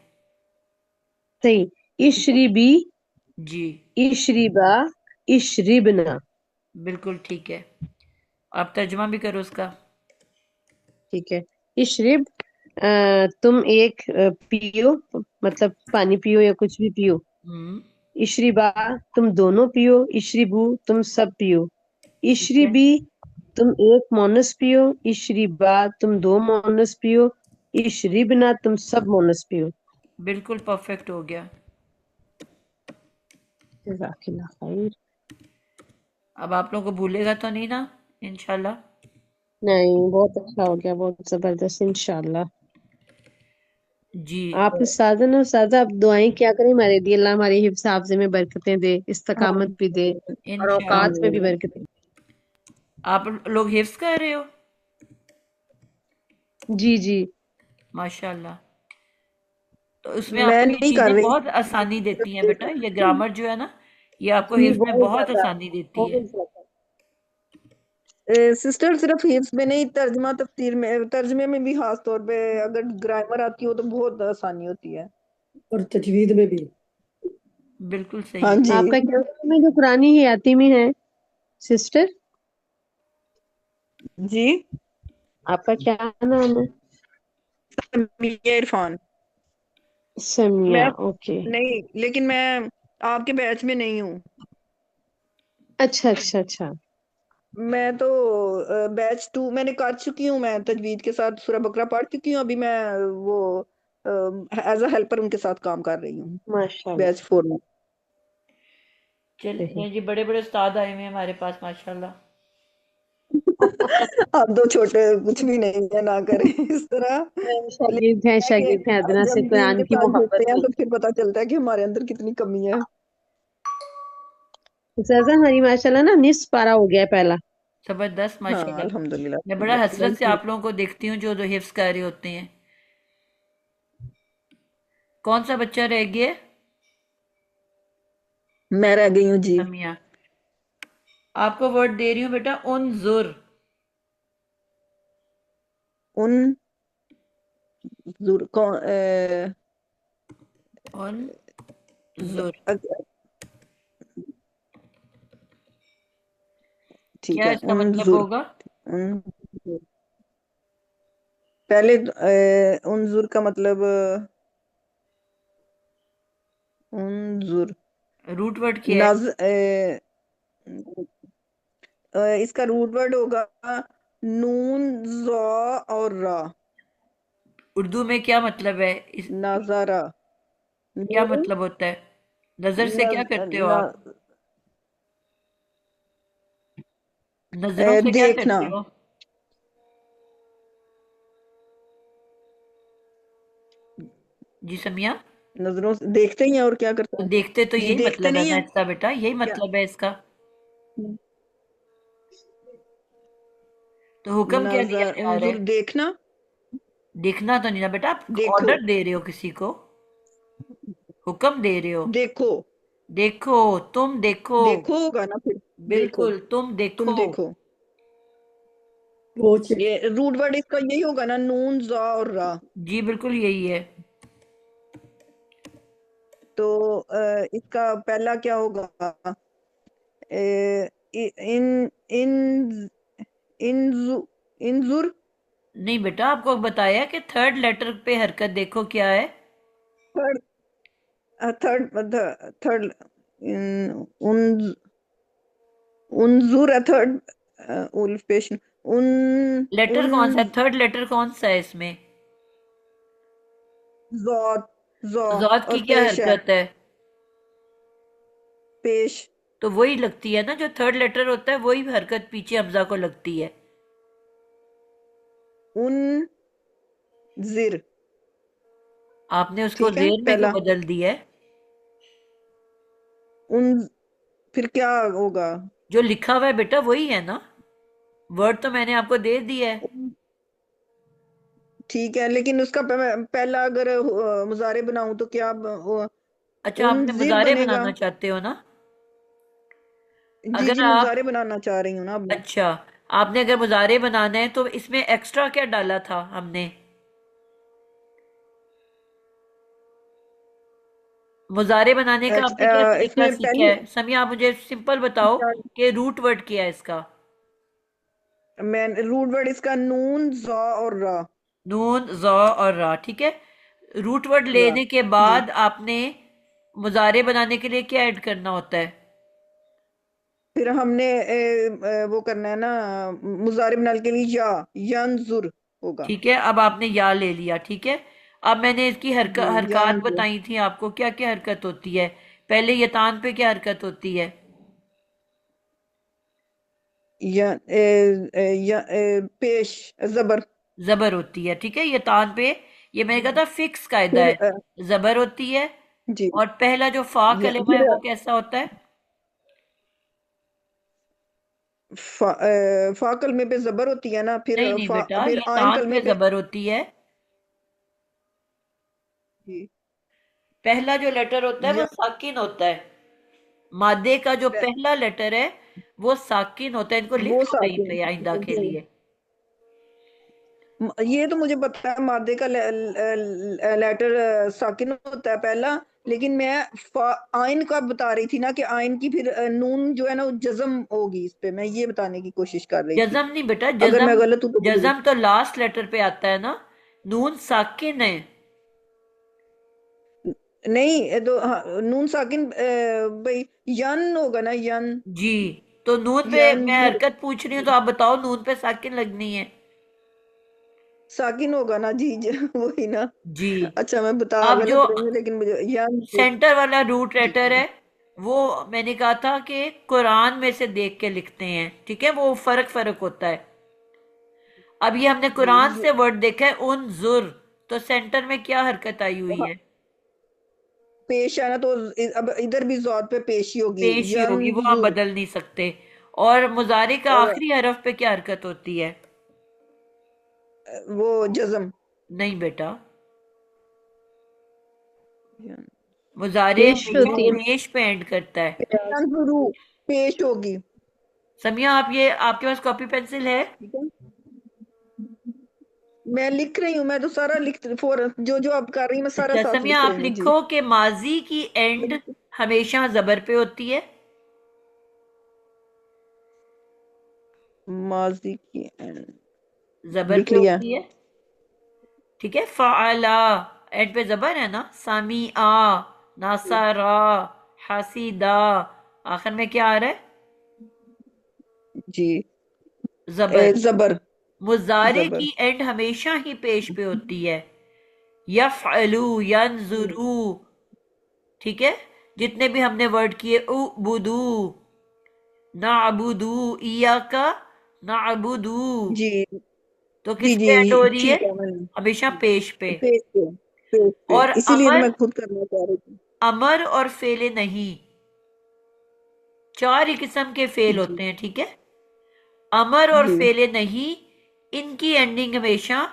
सही। इशरिबी, जी इशरिबा, इशरिबना। बिल्कुल ठीक है। आप तर्जुमा भी करो उसका। ठीक है। इशरिब, तुम एक पियो, मतलब पानी पियो या कुछ भी पियो। हम्म। इशरिबा, तुम दोनों पियो। इशरिबू, तुम सब पियो। ठीक है, इशरिबी, तुम एक मोनस पियो। इशरिबा, तुम दो मोनस पियो। इशरिबना, तुम सब मोनस पियो। बिल्कुल परफेक्ट हो गया। जज़ाकिल्लाह खैर। अब आप लोगों को भूलेगा तो नहीं ना, इंशाल्लाह। नहीं, बहुत अच्छा हो गया, बहुत जबरदस्त, इंशाल्लाह। जी आप उस्तादन और उस्तादा, आप दुआएं क्या करें हमारे लिए। अल्लाह हमारी हिफ्ज़ हाफ़ज़े में बरकतें दे, इस्तकामत भी दे, और औकात में भी इंशाल्लाह। बरकतें। आप लोग हिफ्स कर रहे हो? जी जी। माशाल्लाह। तो उसमें मैं आपको ये नहीं कर चीजें रही। बहुत आसानी देती हैं बेटा, ये ग्रामर जो है ना, ये आपको जी, हिफ्स में बहुत बहुत ज्यादा, आसानी देती है। बहुत ज्यादा। सिस्टर सिर्फ हिफ्स में नहीं, तर्जमा तफसीर में, तर्जमे में भी खास तौर पे अगर ग्रामर आती हो तो बहुत आसानी होती है। और तजवीद में भी। बिल्कुल हाँ सही। जी। आपका क्या नाम है जो कुरानी हयाती में है, सिस्टर? जी। आपका क्या नाम है? समिया इरफान। समिया, मैं ओके। नहीं, लेकिन मैं आपके बैच में नहीं हूँ। अच्छा अच्छा अच्छा। मैं तो बैच 2 मैंने कर चुकी हूँ, मैं तजवीद के साथ सूरह बकरा पढ़ चुकी हूँ। अभी मैं वो एज अ हेल्पर उनके साथ काम कर रही हूँ, माशाल्लाह। बैच 4 में। चल सही। ये जी बड़े बड़े उस्ताद आए हुए हैं हमारे पास, माशाल्लाह। आप दो छोटे कुछ भी नहीं है, ना करें इस तरह। शागिर्द हैं, लेकिन है शागिर्द हैं, कि अदना से जब दीन कुरान के की साथ मोहब्बत जुड़ते हैं में। तो फिर पता चलता है कि हमारे अंदर कितनी कमी है। सजा हमारी माशाल्लाह ना निस्फ पारा हो गया है पहला। जबरदस्त, हाँ माशाल्लाह। मैं बड़ा अल्हम्दुलिल्लाह। हसरत से आप लोगों को देखती हूँ जो जो हिफ्स कर रहे होते हैं। कौन सा बच्चा रह गया? मैं रह गई हूँ जी। समिया। आपको वर्ड दे रही हूँ बेटा, उनजुर। उन जुर कौन उनजुर अ- ठीक क्या है। इसका उन मतलब जुर, होगा? उन पहले उन जुर का मतलब उन जुर रूट वर्ड क्या है? नज इसका रूट वर्ड होगा नून ज़ा और रा। उर्दू में क्या मतलब है नजारा। क्या नून मतलब होता है? नजर से क्या नज, करते हो आप? न, नजरों से क्या देखना, करते हो? जी समिया। नजरों से देखते ही हैं और क्या करते तो हैं? देखते तो जी यही देखते मतलब है नहीं ना है इसका बेटा, यही क्या? मतलब है इसका। तो हुक्म क्या दिया नजर जा रहा उन्जुर है? देखना, देखना तो नहीं ना बेटा, आप देखो, ऑर्डर दे रहे हो किसी को, हुक्म दे रहे हो। देखो, देखो, तुम देखो। देखो होगा ना फिर। देखो, बिल्कुल, तुम तुम देखो। देखो। वो चे- ये रूट वर्ड इसका यही होगा ना, नून जा और रा। जी बिल्कुल यही है। तो इसका पहला क्या होगा? इन इन इन इंजुर। नहीं बेटा, आपको बताया कि थर्ड लेटर पे हरकत देखो क्या है। थर्ड, थर्ड, थर्ड, उन उनजुर है थर्ड, उल्फ पेश, उन लेटर उन कौन सा है, थर्ड लेटर कौन सा है इसमें? जौत, जौ ज़ात की और क्या पेश है, हरकत है? पेश, तो वही लगती है ना, जो थर्ड लेटर होता है वही हरकत पीछे हमजा को लगती है। उन जिर। आपने उसको ठीक है जेर में क्यों पहला, बदल दिया है? उन फिर क्या होगा? जो लिखा हुआ है बेटा वही है ना, वर्ड तो मैंने आपको दे दिया है। ठीक है, लेकिन उसका पहला अगर मुजारे बनाऊं तो क्या अच्छा, उन आपने जिर मुजारे बनेगा? बनाना चाहते हो ना? जी अगर जी, आप, मुजारे बनाना चाह रही हूँ ना अब मैं। अच्छा, आपने अगर मुजारे बनाना है तो इसमें एक्स्ट्रा क्या डाला था हमने? मुजारे बनाने का आपने क्या तरीका इसमें सीखा पहली, है समिया? आप मुझे सिंपल बताओ कि रूट वर्ड क्या है इसका। मैं रूट वर्ड इसका नून जा और रा। नून ज़ा और रा, ठीक है। रूट वर्ड रा, लेने के जी। बाद आपने मुजारे बनाने के लिए क्या ऐड करना होता है? फिर हमने वो करना है ना, मुजारे बनाने के लिए या यंजुर होगा। ठीक है, अब आपने या ले लिया, ठीक है। अब मैंने इसकी जी हरकत यंजुर, बताई थी आपको, क्या क्या हरकत होती है। पहले यतान पे क्या हरकत होती है? या पेश, जबर। जबर होती है, ठीक है। यतान पे, ये मैंने कहा था फिक्स कायदा फिर है, जबर होती है। जी, और पहला जो फा कलमा है फिर वो कैसा होता है? फा कलमे पे जबर होती है ना, फिर नहीं नहीं बेटा, फिर आइन यतान कलमे पे पे। जबर होती है। जी, पहला जो लेटर होता है वो या साकिन होता है। मादे का जो पे- पहला लेटर है वो साकिन होता है। इनको लिख वो लो कहीं साकिन, पे आइंदा के जी। लिए। ये तो मुझे पता है, मादे का लेटर साकिन होता है पहला। लेकिन मैं आइन का बता रही थी ना, कि आइन की फिर नून जो है ना वो जज्म होगी इस पे, मैं ये बताने की कोशिश कर रही थी। जजम नहीं बेटा, अगर जजम, मैं गलत हूँ तो बोलिए। जजम तो लास्ट लेटर पे आता है ना। नून साकिन है। नहीं, ये तो हाँ, नून साकिन भाई यन होगा ना, यन, जी, तो नून पे यन मैं हरकत पूछ रही हूँ, तो आप बताओ नून पे साकिन लगनी है। साकिन होगा ना जी, वही ना। जी। अच्छा, मैं बता अब जो गलत रही हूँ, लेकिन मुझे यन, सेंटर वाला रूट जी लेटर है वो मैंने कहा था कि कुरान में से देख के लिखते हैं, ठीक है। वो फर्क फर्क होता है। अब ये हमने कुरान जी, से वर्ड देखा है उन जुर, तो सेंटर में क्या हरकत आई हुई है? पेश है ना, तो अब इधर भी जौत पे पेशी होगी, पेश ही होगी, वो आप यंजुर। बदल नहीं सकते। और मुजारे का और आखिरी हरफ पे क्या हरकत होती है? वो जज्म, नहीं बेटा, मुजारे पेश हमेशा होती है। पेश पे एंड करता है। यंजुरु पेश होगी। समिया, आप ये, आपके पास कॉपी पेंसिल है? ठीक है, मैं लिख रही हूँ, मैं तो सारा लिख जो जो आप कर रही हैं मैं सारा अच्छा साथ समिया, लिख आप रही हूँ जी। लिखो कि माजी की एंड हमेशा जबर पे होती है। माजी की जबर लिख पे लिया। होती है, ठीक है। फ़अला, एंड पे जबर है ना। सामिआ, नासारा, हसीदा, आखिर में क्या आ रहा है? जी, जबर। जबर, मुजारे जबर। की एंड हमेशा ही पेश पे होती है। यफ़अलू, यंजुरू, ठीक है। जितने भी हमने वर्ड किए, उबुदू, नाबुदू, इयाका नाबुदू, जी तो जी किस जी पे एंड हो रही है? ठीक है मैंने हमेशा पेश पे। पेज पे और इसीलिए तो अमर, मैं खुद करना चाह रही थी। अमर और फेले नहीं, चार ही किस्म के फेल जी होते हैं, ठीक है? अमर और जी फेले नहीं, इनकी एंडिंग हमेशा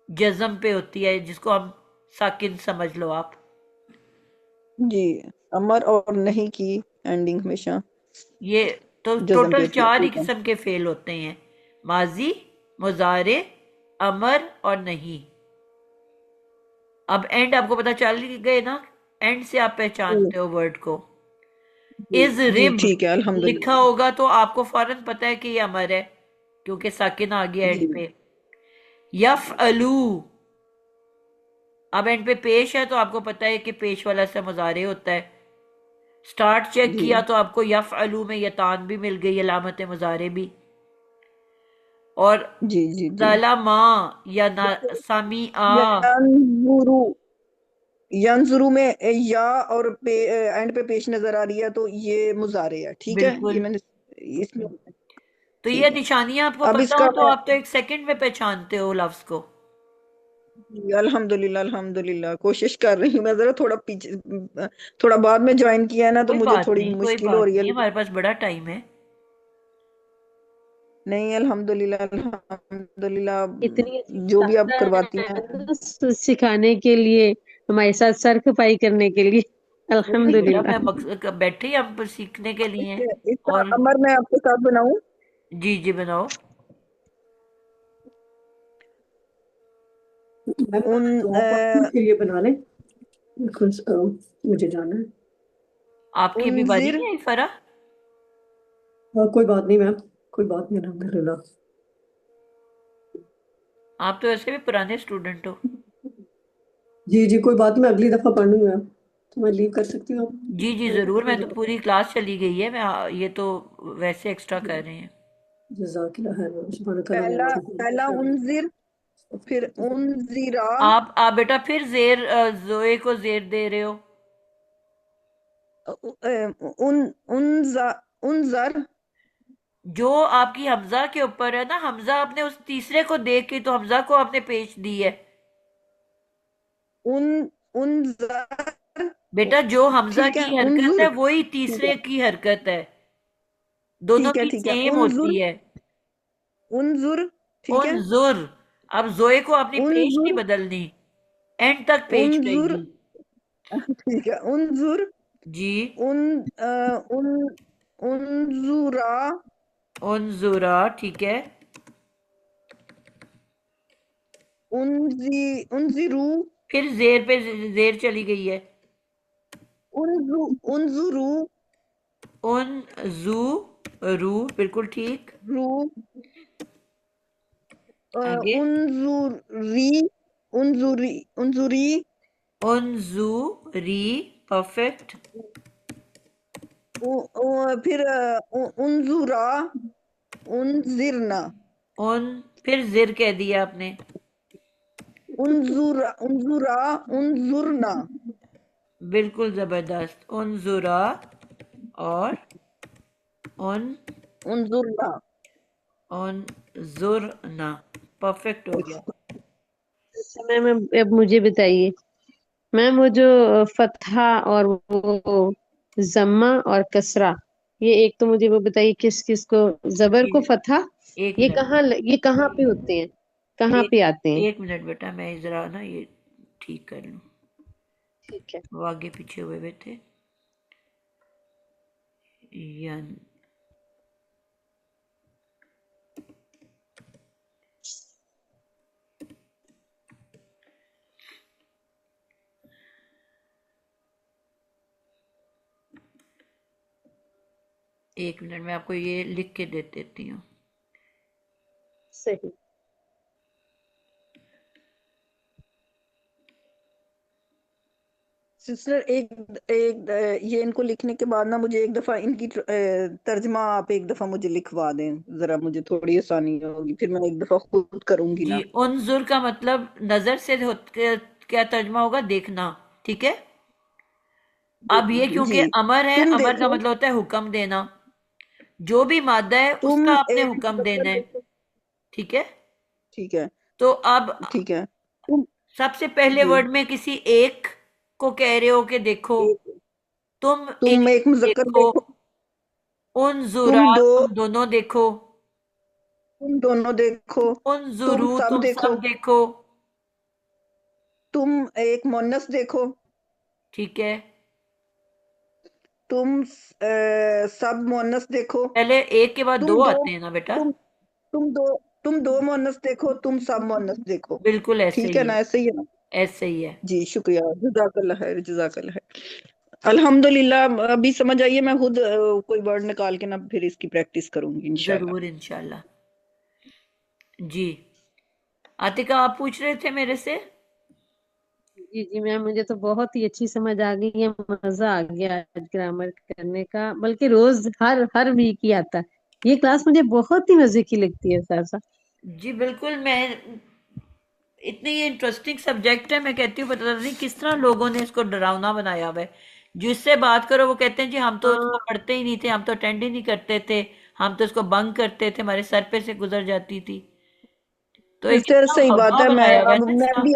जज्म पे होती है, जिसको हम साकिन समझ लो आप। जी अमर और नहीं की एंडिंग हमेशा ये तो जज्म पे टोटल होती है, चार ही ठीक है। किस्म के फेल होते हैं, माजी, मुजारे, अमर और नहीं। अब एंड आपको पता चल ही गए ना, एंड से आप जी पहचानते हो वर्ड को। जी इज जी रिब ठीक है लिखा अल्हम्दुलिल्लाह। होगा तो आपको फौरन पता है कि ये अमर है, क्योंकि साकिन आ गया एंड जी पे। यफ अलू, अब एंड पे पेश है तो आपको पता है कि पेश वाला से मुजारे होता है। स्टार्ट चेक जी किया तो आपको यफ अलू में यतान भी मिल गई, अलामत मुजारे भी। और जी जी जी ज़लमा या ना, सामी आ, यंजुरू, यंजुरू में या और एंड पे पेश नजर आ रही है तो ये मुजारे है, ठीक है। ये बिल्कुल। मैंने इसमें तो ये ठीक है। निशानियां आपको अब पता हो इसका तो आप तो एक सेकंड में पहचानते हो लफ्ज को। अल्हम्दुलिल्लाह अल्हम्दुलिल्लाह कोशिश कर रही हूँ मैं। जरा थोड़ा पीछे, थोड़ा बाद में ज्वाइन किया है ना, तो कोई मुझे बात थोड़ी नहीं, कोई मुश्किल हो बात रही है, नहीं, लेकिन हमारे पास बड़ा टाइम है। नहीं अल्हम्दुलिल्लाह अल्हम्दुलिल्लाह इतनी अच्छी जो भी आप उस्ताद करवाती है हैं। ना, सिखाने के लिए, हमारे साथ सर खपाई करने के लिए। नहीं बेटा, अल्हम्दुलिल्लाह। मैं मकसद बैठे ही हम सीखने के लिए हैं। इसका और अमर मैं आपके साथ बनाऊं? जी जी बनाओ। मैम उन दुआ के लिए बना लें, बिकॉज मुझे जाना है। आपकी अभी बारी उनजिर नहीं आई फरा? कोई बात नहीं मैम, कोई बात नहीं, अल्हम्दुलिल्लाह। आप तो वैसे भी पुराने स्टूडेंट हो। जी जी कोई बात नहीं, मैं अगली दफा पढ़ लूंगी मैम, तो मैं लीव कर सकती हूँ? जी जी जरूर, मैं तो पूरी क्लास चली गई है, मैं ये तो वैसे एक्स्ट्रा कर रहे हैं। जज़ाकिल्लाह खैर मैम, सुभानक पहला पहला अल्लाहुम्मा उनजिर, फिर उनजिरा, आप बेटा फिर जेर जोए को जेर दे रहे हो। उन उनजा उनजर, जो आपकी हमजा के ऊपर है ना, हमजा आपने उस तीसरे को देख के तो हमजा को आपने पेश दी है। उन उनजर, बेटा जो हमजा ठीक है। की हरकत है उनजुर, वही ठीक है तीसरे की हरकत है, दोनों की ठीक है। सेम होती उनजुर, है। उनजुर, ठीक है। उनजुर, अब जोए को अपनी पेश नहीं उनजुर, बदलनी, एंड तक पेश उनजुर, रहेगी। ठीक है। उनजुर, जी। उन उन उनजुरा, उनजुरा, ठीक है। उनजिरू, फिर जेर पे जेर चली गई है। उनजुरू, उनजुरू, बिल्कुल ठीक। रू, आगे। उनजुरी, उनजुरी, उनजुरी, परफेक्ट। फिर उनजुरा, उनजिरना, उन, फिर जिर कह दिया आपने। उनजुरा, उनजुरा, उनजुरना, बिल्कुल जबरदस्त। उनजुरा और उन उनजुरना। उनजुरना, परफेक्ट हो गया। अच्छा मैम, अब मुझे बताइए मैम, वो जो फतहा और वो जम्मा और कसरा, ये एक तो मुझे वो बताइए, किस किस को, जबर को ये फतहा, एक मिनट, ये कहाँ पे होते हैं, कहाँ एक पे आते हैं? एक मिनट बेटा, मैं जरा ना ये ठीक कर लूं, ठीक है। वो आगे पीछे हुए हुए थे। यन, एक मिनट, मैं आपको ये लिख के दे देती हूँ। सही। सिस्टर एक एक ये इनको लिखने के बाद ना मुझे एक दफा इनकी तर्जमा आप एक दफा मुझे लिखवा दें, जरा मुझे थोड़ी आसानी होगी, फिर मैं एक दफा खुद करूंगी जी, ना। उनजुर का मतलब नजर से क्या तर्जमा होगा? देखना, ठीक है। अब ये क्योंकि जी अमर है, तुम अमर का देखो, मतलब होता है हुक्म देना। जो भी मादा है तुम उसका आपने एक हुक्म मुजक्कर देना है। देखो। ठीक है, ठीक है, तो अब ठीक है। तुम, सबसे पहले जी, वर्ड में किसी एक को कह रहे हो कि देखो, एक, तुम तुम एक इन्हें मुजक्कर देखो, देखो, उनजुरा तुम दो, तुम दोनों देखो, तुम दोनों देखो, तुम उनजुरू सब तुम देखो, सब देखो। तुम एक मोनस देखो, ठीक है, तुम सब मोनस देखो, पहले एक के बाद तुम दो दो, आते हैं ना बेटा। तुम तुम दो, तुम दो मोनस देखो, तुम सब मोनस देखो। बिल्कुल ऐसे ठीक है ही है, ना, ऐसे ही है ना। ऐसे ही है। जी शुक्रिया, जजाकल्ला खैर, जजाकल्ला खैर। अल्हम्दुलिल्लाह, अभी समझ आइए। मैं खुद कोई वर्ड निकाल के ना फिर इसकी प्रैक्टिस करूंगी इंशाल्लाह। जरूर इंशाल्लाह। जी, आतिका आप पूछ रहे थे मेरे से। जी जी मैम, मुझे तो बहुत ही अच्छी समझ आ गई है, मजा आ गया आज ग्रामर करने का, बल्कि रोज हर हर वीक ही आता है। ये क्लास मुझे बहुत ही मजे की लगती है सर। जी बिल्कुल, मैं इतनी ये इंटरेस्टिंग सब्जेक्ट है, मैं कहती हूँ पता नहीं किस तरह लोगों ने इसको डरावना बनाया हुआ है। जिससे बात करो वो कहते हैं जी हम तो इसको हाँ, पढ़ते ही नहीं थे, हम तो अटेंड ही नहीं करते थे, हम तो इसको बंक करते थे, हमारे सर पे से गुजर जाती थी। तो एक सिस्टर इतना सही बात हवा है। मैं बनाया हुआ है अब ना मैं इसका। भी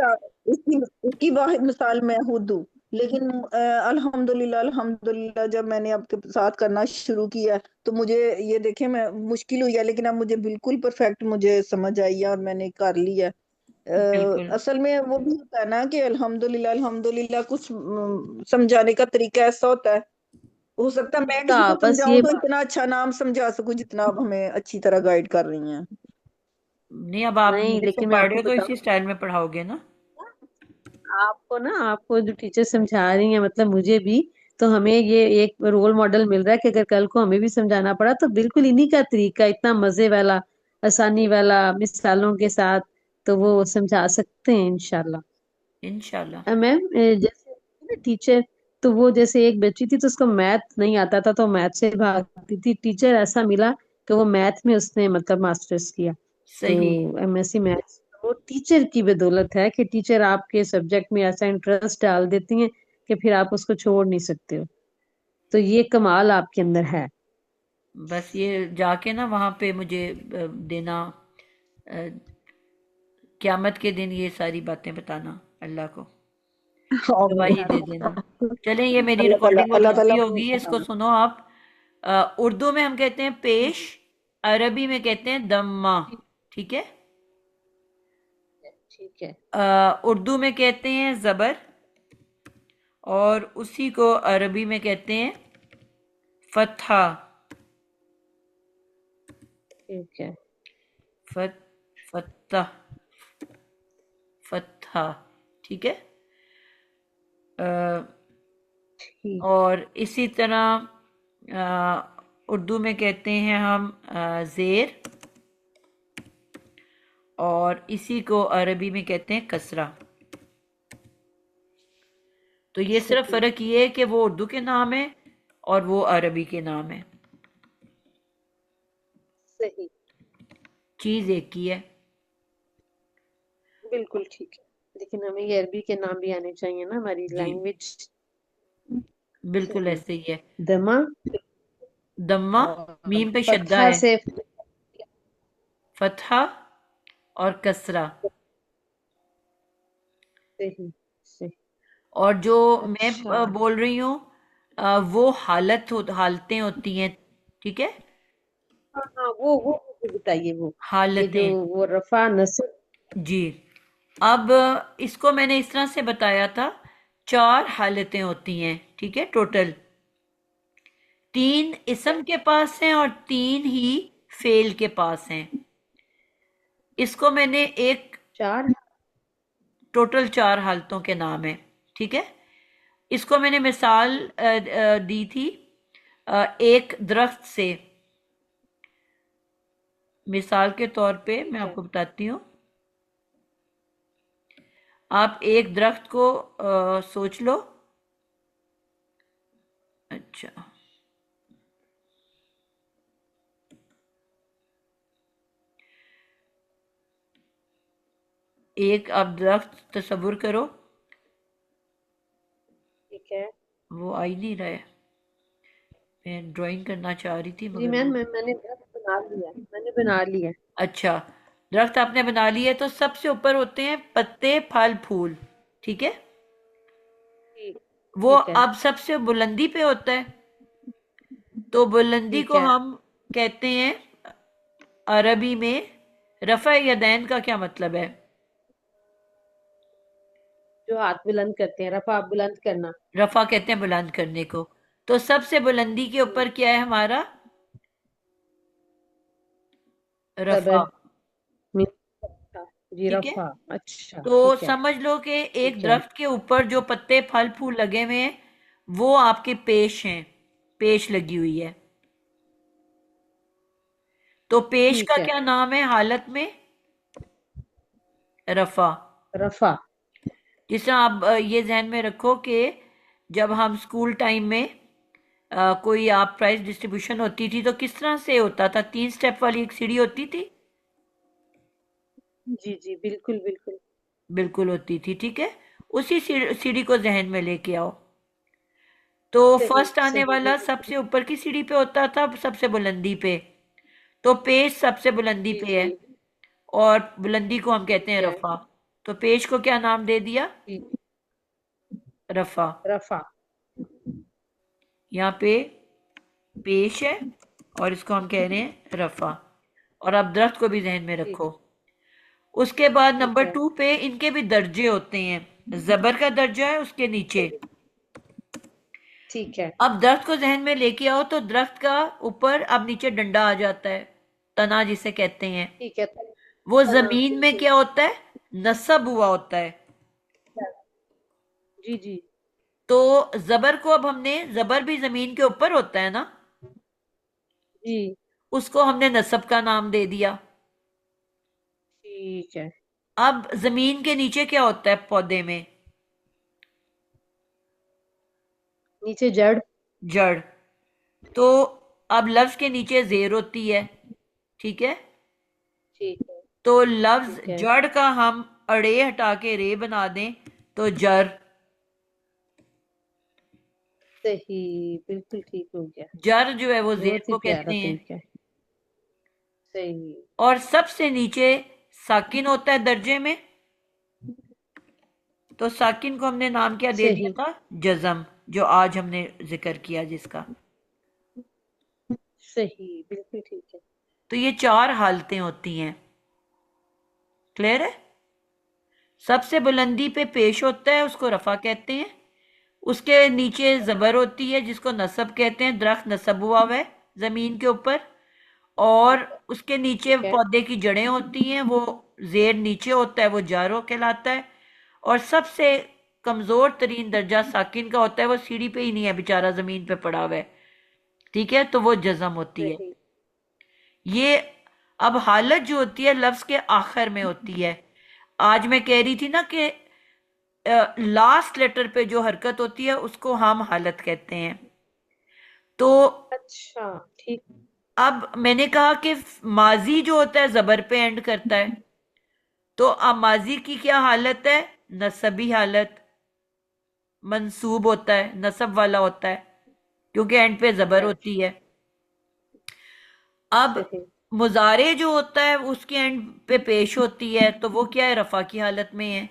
इसकी इसकी वाहिद मिसाल मैं खुद हूँ। लेकिन अल्हम्दुलिल्लाह, अल्हम्दुलिल्लाह, जब मैंने आपके साथ करना शुरू किया तो मुझे ये देखे, मैं मुश्किल हुई है, लेकिन अब मुझे बिल्कुल परफेक्ट मुझे समझ आई है और मैंने कर लिया। बिल्कुल। असल में वो भी होता है ना कि अल्हम्दुलिल्लाह, अल्हम्दुलिल्लाह, कुछ समझाने का तरीका ऐसा होता है। हो सकता है मैं किसी को बस समझाऊं ये तो इतना अच्छा नाम समझा सकूं जितना आप हमें अच्छी तरह गाइड कर रही हैं। नहीं, अब आप नहीं, मेरे से लेकिन मैं पढ़ आपको रहे हो तो इसी बताऊं, स्टाइल में पढ़ाओगे ना। आपको जो टीचर समझा रही हैं, मतलब मुझे भी, तो हमें ये एक रोल मॉडल मिल रहा है कि अगर कल को हमें भी समझाना पड़ा तो बिल्कुल इन्हीं का तरीका, इतना मजे वाला, आसानी वाला, मिसालों के साथ, तो वो समझा सकते हैं इंशाल्लाह। इंशाल्लाह। मैम, जैसे टीचर, तो वो जैसे एक बच्ची थी तो उसको मैथ नहीं आता था, तो मैथ से भागती थी, टीचर ऐसा मिला कि वो मैथ में उसने मतलब मास्टर्स किया, सही। तो एमएससी मैथ्स। वो टीचर की बदौलत है कि टीचर आपके सब्जेक्ट में ऐसा इंटरेस्ट डाल देती हैं कि फिर आप उसको छोड़ नहीं सकते हो, तो ये कमाल आपके अंदर है। बस ये जाके ना वहां पे मुझे देना, अ, क्यामत के दिन ये सारी बातें बताना अल्लाह को, गवाही दे देना। चलें, ये मेरी अल्लाह ताला, रिकॉर्डिंग बहुत अल्लाह ताला। लंबी होगी, इसको सुनो आप। उर्दू में हम कहते हैं पेश, अरबी में कहते हैं दम्मा। ठीक है। ठीक है। उर्दू में कहते हैं जबर, और उसी को अरबी में कहते हैं फतहा। ठीक है। फत फतह, फतहा। ठीक है। अ, ठीक। और इसी तरह उर्दू में कहते हैं हम जेर, और इसी को अरबी में कहते हैं कसरा। तो ये सिर्फ सही। फर्क ये है कि वो उर्दू के नाम है और वो अरबी के नाम है, सही। चीज एक ही है। बिल्कुल ठीक है, लेकिन हमें ये अरबी के नाम भी आने चाहिए ना, हमारी जी लैंग्वेज। बिल्कुल सही। ऐसे ही है। दमा, दम्मा, और मीम पे शद्दा फतहा है, से। फतहा और कसरा। सही। सही। और जो मैं अच्छा। बोल रही हूँ वो हालतें होती हैं। ठीक है, हाँ हाँ, वो मुझे बताइए, वो ये जो हालतें। वो रफा नस्ब। जी, अब इसको मैंने इस तरह से बताया था, 4 हालतें होती हैं। ठीक है, टोटल 3 इसम के पास हैं और 3 ही फेल के पास हैं। इसको मैंने एक, चार। टोटल 4 हालतों के नाम है। ठीक है, इसको मैंने मिसाल दी थी एक दरख्त से। मिसाल के तौर पे मैं ठीक है। आपको बताती हूँ। आप एक दरख्त को सोच लो। अच्छा, एक आप दरख्त तस्वुर करो, ठीक है। वो आ ही नहीं रहा है। मैं ड्राइंग करना चाह रही थी जी मगर मैम, वो मैंने बना लिया है, मैंने बना लिया है। अच्छा, दरख्त आपने बना लिए तो सबसे ऊपर होते हैं पत्ते, फल, फूल। ठीक है, ठीक वो ठीक है। अब सबसे बुलंदी पे होता है। तो बुलंदी ठीक को है। हम कहते हैं अरबी में, रफ़ा यदैन का क्या मतलब है? जो हाथ बुलंद करते हैं, रफा बुलंद करना। रफ़ा कहते हैं बुलंद करने को। तो सबसे बुलंदी के जी। ऊपर क्या है हमारा? रफ़ा। जबर। मीन- जी, ठीक है, रफा। अच्छा, तो ठीक है। समझ लो कि एक ठीक है। दरख्त के ऊपर जो पत्ते, फल, फूल लगे हुए हैं वो आपके पेश हैं, पेश लगी हुई है। तो पेश का ठीक है। क्या नाम है हालत में? रफ़ा। रफा। जिस तरह आप ये जहन में रखो कि जब हम स्कूल टाइम में कोई आप प्राइज डिस्ट्रीब्यूशन होती थी तो किस तरह से होता था? 3 स्टेप वाली एक सीढ़ी होती थी। जी जी, बिल्कुल बिल्कुल। बिल्कुल होती थी। ठीक है, उसी सीढ़ी को जहन में लेके आओ। तो सही फर्स्ट आने सही, वाला बिल्कुल। सबसे ऊपर की सीढ़ी पे होता था, सबसे बुलंदी पे। तो पेश सबसे बुलंदी जी पे है, जी। और बुलंदी को हम कहते ठीक हैं है। रफ़ा। तो पेश को क्या नाम दे दिया? ठीक। रफ़ा। रफा। यहाँ पे पेश है और इसको हम कह रहे हैं रफ़ा। और अब दरख्त को भी जहन में ठीक। रखो। उसके बाद ठीक नंबर है। 2 पे इनके भी दर्जे होते हैं। जबर का दर्जा है उसके नीचे। ठीक है। अब दरख्त को जहन में लेके आओ तो दरख्त का ऊपर अब नीचे डंडा आ जाता है, तना जिसे कहते हैं। ठीक है। वो तना, जमीन में बिल्कुल। क्या होता है? नस्ब हुआ होता है। जी जी। तो जबर को अब हमने, जबर भी जमीन के ऊपर होता है ना, जी। उसको हमने नस्ब का नाम दे दिया। ठीक है। अब जमीन के नीचे क्या होता है पौधे में? नीचे जड़। जड़। तो अब लफ्ज के नीचे जेर होती है। ठीक है, ठीक है। तो लफ्ज ठीक है। जड़ का हम अड़े हटा के रे बना दें तो जर। सही, बिल्कुल ठीक हो गया। जर जो है वो जेर बहुत ही को प्यारा कहते हैं। तरीका है। सही। और सबसे नीचे साकिन होता है दर्जे में। तो साकिन को हमने नाम क्या दे दिया सही। था? जज़म, जो आज हमने जिक्र किया जिसका। सही, बिल्कुल ठीक है। तो ये 4 हालतें होती हैं। क्लियर है? सबसे बुलंदी पे पेश होता है, उसको रफा कहते हैं। उसके नीचे जबर होती है जिसको नसब कहते हैं, दरख्त नसब हुआ है जमीन के ऊपर। और उसके नीचे ठीक है। पौधे की जड़ें होती हैं, वो जेर नीचे होता है, वो जारो कहलाता है। और सबसे कमजोर तरीन दर्जा साकिन का होता है, वो सीढ़ी पे ही नहीं है बेचारा, जमीन पे पड़ा हुआ है। ठीक है, तो वो जज़म होती है। सही। ये अब हालत जो होती है लफ्ज के आखिर में होती है। आज मैं कह रही थी ना कि लास्ट लेटर पे जो हरकत होती है उसको हम हालत कहते हैं। तो अच्छा, ठीक। अब मैंने कहा कि माजी जो होता है जबर पे एंड करता है। तो अब माजी की क्या हालत है? नसबी हालत। मंसूब होता है, नसब वाला होता है, क्योंकि एंड पे जबर होती अच्छा। है। अब सही। मुजारे जो होता है उसके एंड पे पेश होती है, तो वो क्या है? रफा की हालत में है।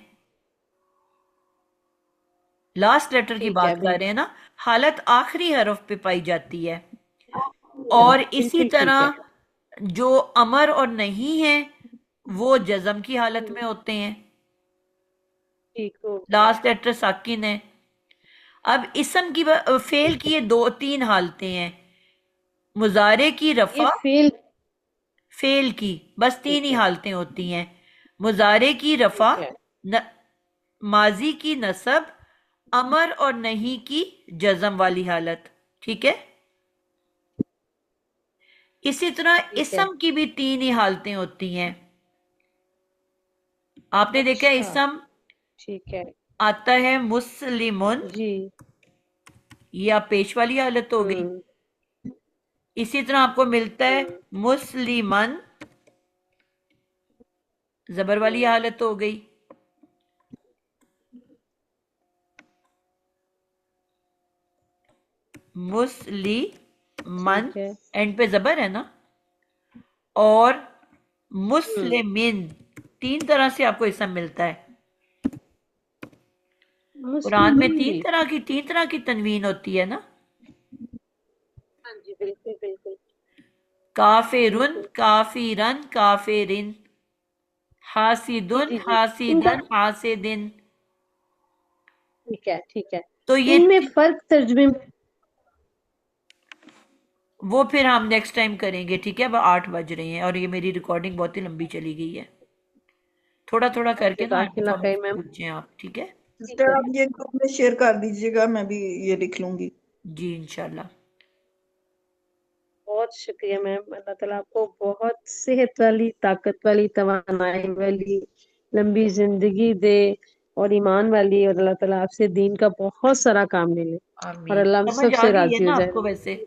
लास्ट लेटर की ठीक है, बात कर रहे हैं बिल्कुल। ना, हालत आखिरी हरफ पे पाई जाती है। और इसी बिल्कुल ठीक है। तरह जो अमर और नहीं है वो जज़म की हालत में होते हैं। ठीक हो गया। लास्ट लेटर साकिन है। अब इसम की फेल की ये 2-3 हालतें हैं। मुजारे की ये रफा, फेल। फेल की बस 3 ठीक ही है। हालतें होती हैं। मुजारे की रफा, ठीक है। न, माजी की नसब, अमर और नहीं की जज़म वाली हालत। ठीक है, इसी तरह ठीक है। इसम की भी 3 ही हालतें होती हैं। आपने देखा है अच्छा। इसम ठीक है। आता है मुस्लिमुन, जी। ये आप पेश वाली हालत हो गई। हम्म। इसी तरह आपको मिलता है हम्म। मुस्लिमन, जबर वाली हम्म। हालत हो गई। मुस्लिमन, ठीक है। एंड पे जबर है ना, और हम्म, मुस्लिमिन, 3 तरह से आपको इसम मिलता है। कुरान में मुस्लिम भी। 3 तरह की तनवीन होती है ना, हाँ जी, बिल्कुल बिल्कुल काफिरुन, बिल्कुल। काफिरन, काफिरिन, जी हासिदुन, जी जी, इनका हासिदन, हासिदिन। ठीक है, ठीक है। तो ये इनमें फर्क तर्जुमे में। वो फिर हम नेक्स्ट टाइम करेंगे, ठीक है। अब 8 बज रहे हैं और ये मेरी रिकॉर्डिंग बहुत ही लंबी चली गई है। थोड़ा थोड़ा करके ना जज़ाकिल्लाह खैर इन्फॉर्मेशन मैम। पूछें आप, ठीक है। ठीक सिस्टर है, आप ये ग्रुप में शेयर कर दीजिएगा, मैं भी ये लिख लूंगी। जी इंशाल्लाह। बहुत शुक्रिया मैम। अल्लाह ताला आपको बहुत सेहत वाली, ताकत वाली, तवानाई वाली लंबी जिंदगी दे, और ईमान वाली, और अल्लाह ताला आपसे दीन का बहुत सारा काम ले ले, और आमीन। अल्लाह हम समझ सब आ से गई है राजी हो ना जाए। आपको वैसे?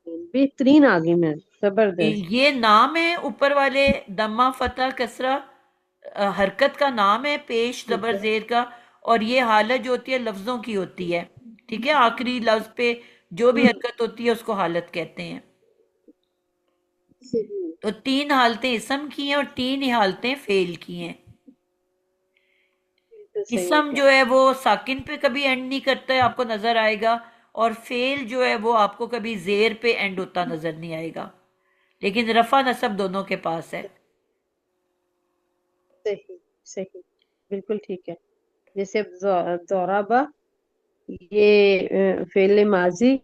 बेहतरीन आ गई मैम, जबरदस्त। ये नाम है ऊपर वाले, दम्मा फतह कसरा, हरकत का नाम है, पेश ठीक जबर है, जेर का। और ये हालत जो होती है लफ्जों की होती है, ठीक है। आखिरी लफ्ज पे जो भी हरकत होती है उसको हालत कहते हैं। सही, तो 3 हालतें इसम की हैं और 3 ही हालतें फेल की हैं। बिल्कुल सही हो इसम गया। जो है वो साकिन पे कभी एंड नहीं करता है, आपको नजर आएगा। और फेल जो है वो आपको कभी जेर पे एंड होता नजर नहीं आएगा, लेकिन रफा नसब दोनों के पास है। सही सही, बिल्कुल ठीक है। जैसे अब ज़ौराबा, ये फेले माजी